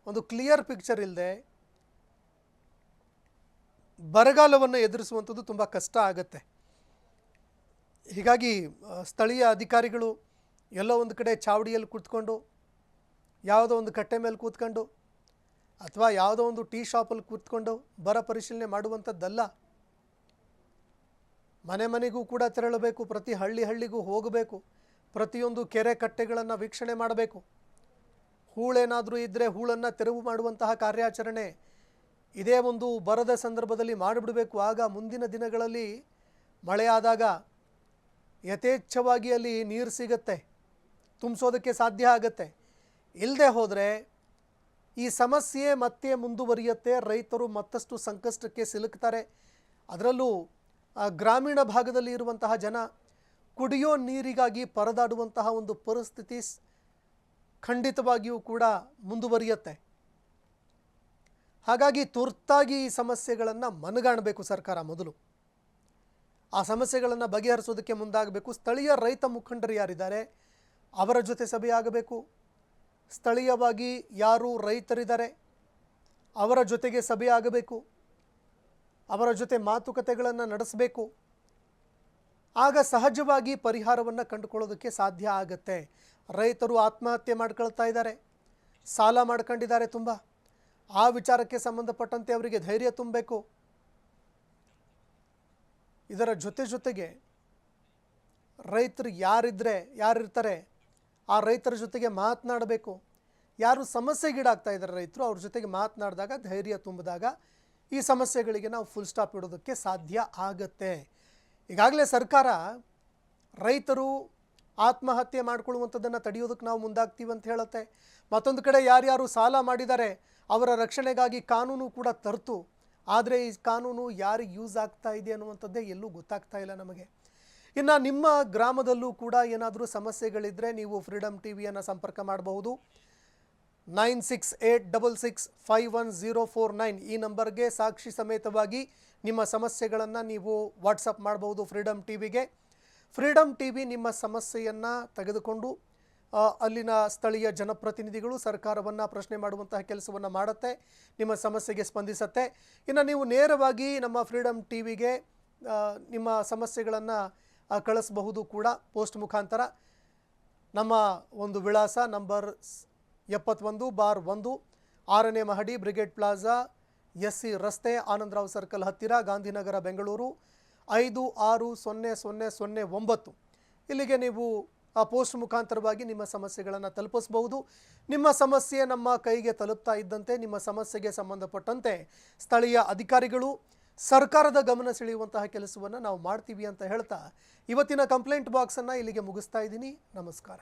ಒಂದು ಕ್ಲಿಯರ್ ಪಿಕ್ಚರ್ ಇಲ್ಲದೆ ಬರಗಾಲವನ್ನು ಎದುರಿಸುವಂಥದ್ದು ತುಂಬ ಕಷ್ಟ ಆಗುತ್ತೆ. ಹೀಗಾಗಿ ಸ್ಥಳೀಯ ಅಧಿಕಾರಿಗಳು ಎಲ್ಲೋ ಒಂದು ಕಡೆ ಚಾವಡಿಯಲ್ಲಿ ಕೂತ್ಕೊಂಡು, ಯಾವುದೋ ಒಂದು ಕಟ್ಟೆ ಮೇಲೆ ಕೂತ್ಕೊಂಡು ಅಥವಾ ಯಾವುದೋ ಒಂದು ಟೀ ಶಾಪಲ್ಲಿ ಕೂತ್ಕೊಂಡು ಬರ ಪರಿಶೀಲನೆ ಮಾಡುವಂಥದ್ದಲ್ಲ. ಮನೆ ಮನೆಗೂ ಕೂಡ ತೆರಳಬೇಕು, ಪ್ರತಿ ಹಳ್ಳಿಗೂ ಹೋಗಬೇಕು, ಪ್ರತಿಯೊಂದು ಕೆರೆ ಕಟ್ಟೆಗಳನ್ನು ವೀಕ್ಷಣೆ ಮಾಡಬೇಕು. ಹೂಳೇನಾದರೂ ಇದ್ದರೆ ಹೂಳನ್ನು ತೆರವು ಮಾಡುವಂತಹ ಕಾರ್ಯಾಚರಣೆ ಇದೇ ಒಂದು ಬರದ ಸಂದರ್ಭದಲ್ಲಿ ಮಾಡಿಬಿಡಬೇಕು. ಆಗ ಮುಂದಿನ ದಿನಗಳಲ್ಲಿ ಮಳೆಯಾದಾಗ ಯಥೇಚ್ಛವಾಗಿ ಅಲ್ಲಿ ನೀರು ಸಿಗುತ್ತೆ, ತುಂಬಿಸೋದಕ್ಕೆ ಸಾಧ್ಯ ಆಗುತ್ತೆ. ಇಲ್ಲದೆ ಹೋದರೆ ಈ ಸಮಸ್ಯೆ ಮತ್ತೆ ಮುಂದುವರಿಯುತ್ತೆ, ರೈತರು ಮತ್ತಷ್ಟು ಸಂಕಷ್ಟಕ್ಕೆ ಸಿಲುಕ್ತಾರೆ. ಅದರಲ್ಲೂ ಗ್ರಾಮೀಣ ಭಾಗದಲ್ಲಿ ಇರುವಂತಹ ಜನ ಕುಡಿಯೋ ನೀರಿಗಾಗಿ ಪರದಾಡುವಂತಹ ಒಂದು ಪರಿಸ್ಥಿತಿ ಖಂಡಿತವಾಗಿಯೂ ಕೂಡ ಮುಂದುವರಿಯುತ್ತೆ. ಹಾಗಾಗಿ ತುರ್ತಾಗಿ ಈ ಸಮಸ್ಯೆಗಳನ್ನು ಮನಗಾಣಬೇಕು ಸರ್ಕಾರ. ಮೊದಲು ಆ ಸಮಸ್ಯೆಗಳನ್ನು ಬಗೆಹರಿಸೋದಕ್ಕೆ ಮುಂದಾಗಬೇಕು. ಸ್ಥಳೀಯ ರೈತ ಮುಖಂಡರು ಯಾರಿದ್ದಾರೆ ಅವರ ಜೊತೆ ಸಭೆಯಾಗಬೇಕು. ಸ್ಥಳೀಯವಾಗಿ ಯಾರು ರೈತರಿದ್ದಾರೆ ಅವರ ಜೊತೆಗೆ ಸಭೆಯಾಗಬೇಕು, ಅವರ ಜೊತೆ ಮಾತುಕತೆಗಳನ್ನು ನಡೆಸಬೇಕು. ಆಗ ಸಹಜವಾಗಿ ಪರಿಹಾರವನ್ನು ಕಂಡುಕೊಳ್ಳೋದಕ್ಕೆ ಸಾಧ್ಯ ಆಗುತ್ತೆ. ರೈತರು ಆತ್ಮಹತ್ಯೆ ಮಾಡ್ಕೊಳ್ತಾ ಇದ್ದಾರೆ, ಸಾಲ ಮಾಡ್ಕೊಂಡಿದ್ದಾರೆ ತುಂಬ. ಆ ವಿಚಾರಕ್ಕೆ ಸಂಬಂಧಪಟ್ಟಂತೆ ಅವರಿಗೆ ಧೈರ್ಯ ತುಂಬಬೇಕು. ಇದರ ಜೊತೆಗೆ ರೈತರು ಯಾರಿರ್ತಾರೆ ಆ ರೈತರ ಜೊತೆಗೆ ಮಾತನಾಡಬೇಕು. ಯಾರು ಸಮಸ್ಯೆಗೀಡಾಗ್ತಾ ಇದ್ದಾರೆ ರೈತರು, ಅವ್ರ ಜೊತೆಗೆ ಮಾತನಾಡಿದಾಗ, ಧೈರ್ಯ ತುಂಬಿದಾಗ ಈ ಸಮಸ್ಯೆಗಳಿಗೆ ನಾವು ಫುಲ್ ಸ್ಟಾಪ್ ಇಡೋದಕ್ಕೆ ಸಾಧ್ಯ ಆಗುತ್ತೆ. ಈಗಾಗಲೇ ಸರ್ಕಾರ ರೈತರು ಆತ್ಮಹತ್ಯೆ ಮಾಡ್ಕೊಳ್ಳುವಂಥದ್ದನ್ನು ತಡೆಯೋದಕ್ಕೆ ನಾವು ಮುಂದಾಗ್ತೀವಿ ಅಂತ ಹೇಳುತ್ತೆ. ಮತ್ತೊಂದು ಕಡೆ ಯಾರ್ಯಾರು ಸಾಲ ಮಾಡಿದ್ದಾರೆ ಅವರ ರಕ್ಷಣೆಗಾಗಿ ಕಾನೂನು ಕೂಡ ತರ್ತು. ಆದರೆ ಈ ಕಾನೂನು ಯಾರಿಗೆ ಯೂಸ್ ಆಗ್ತಾ ಇದೆ ಅನ್ನುವಂಥದ್ದೇ ಎಲ್ಲೂ ಗೊತ್ತಾಗ್ತಾ ಇಲ್ಲ ನಮಗೆ. ಇನ್ನು ನಿಮ್ಮ ಗ್ರಾಮದಲ್ಲೂ ಕೂಡ ಏನಾದರೂ ಸಮಸ್ಯೆಗಳಿದ್ದರೆ ನೀವು ಫ್ರೀಡಮ್ ಟಿವಿಯನ್ನು ಸಂಪರ್ಕ ಮಾಡಬಹುದು. 9686651049 ಈ ನಂಬರ್ಗೆ ಸಾಕ್ಷಿ ಸಮೇತವಾಗಿ ನಿಮ್ಮ ಸಮಸ್ಯೆಗಳನ್ನು ನೀವು ವಾಟ್ಸಪ್ ಮಾಡಬಹುದು ಫ್ರೀಡಮ್ ಟಿವಿಗೆ. ಫ್ರೀಡಮ್ ಟಿವಿ ನಿಮ್ಮ ಸಮಸ್ಯೆಯನ್ನು ತೆಗೆದುಕೊಂಡು ಅಲ್ಲಿನ ಸ್ಥಳೀಯ ಜನಪ್ರತಿನಿಧಿಗಳು ಸರ್ಕಾರವನ್ನು ಪ್ರಶ್ನೆ ಮಾಡುವಂತಹ ಕೆಲಸವನ್ನು ಮಾಡುತ್ತೆ, ನಿಮ್ಮ ಸಮಸ್ಯೆಗೆ ಸ್ಪಂದಿಸುತ್ತೆ. ಇನ್ನು ನೀವು ನೇರವಾಗಿ ನಮ್ಮ ಫ್ರೀಡಮ್ ಟಿವಿಗೆ ನಿಮ್ಮ ಸಮಸ್ಯೆಗಳನ್ನು ಕಳಿಸಬಹುದು ಕೂಡ ಪೋಸ್ಟ್ ಮುಖಾಂತರ. ನಮ್ಮ ಒಂದು ವಿಳಾಸ ನಂಬರ್ 71/1 6ನೇ ಮಹಡಿ, ಬ್ರಿಗೇಡ್ ಪ್ಲಾಜಾ, SC ರಸ್ತೆ, ಆನಂದರಾವ್ ಸರ್ಕಲ್ ಹತ್ತಿರ, ಗಾಂಧಿನಗರ, ಬೆಂಗಳೂರು 560009. ಇಲ್ಲಿಗೆ ನೀವು ಆ ಪೋಸ್ಟ್ ಮುಖಾಂತರವಾಗಿ ನಿಮ್ಮ ಸಮಸ್ಯೆಗಳನ್ನು ತಲುಪಿಸಬಹುದು. ನಿಮ್ಮ ಸಮಸ್ಯೆ ನಮ್ಮ ಕೈಗೆ ತಲುಪ್ತಾ ಇದ್ದಂತೆ ನಿಮ್ಮ ಸಮಸ್ಯೆಗೆ ಸಂಬಂಧಪಟ್ಟಂತೆ ಸ್ಥಳೀಯ ಅಧಿಕಾರಿಗಳು ಸರ್ಕಾರದ ಗಮನ ಸೆಳೆಯುವಂತಹ ಕೆಲಸವನ್ನು ನಾವು ಮಾಡ್ತೀವಿ ಅಂತ ಹೇಳ್ತಾ ಇವತ್ತಿನ ಕಂಪ್ಲೇಂಟ್ ಬಾಕ್ಸನ್ನು ಇಲ್ಲಿಗೆ ಮುಗಿಸ್ತಾ ಇದ್ದೀನಿ. ನಮಸ್ಕಾರ.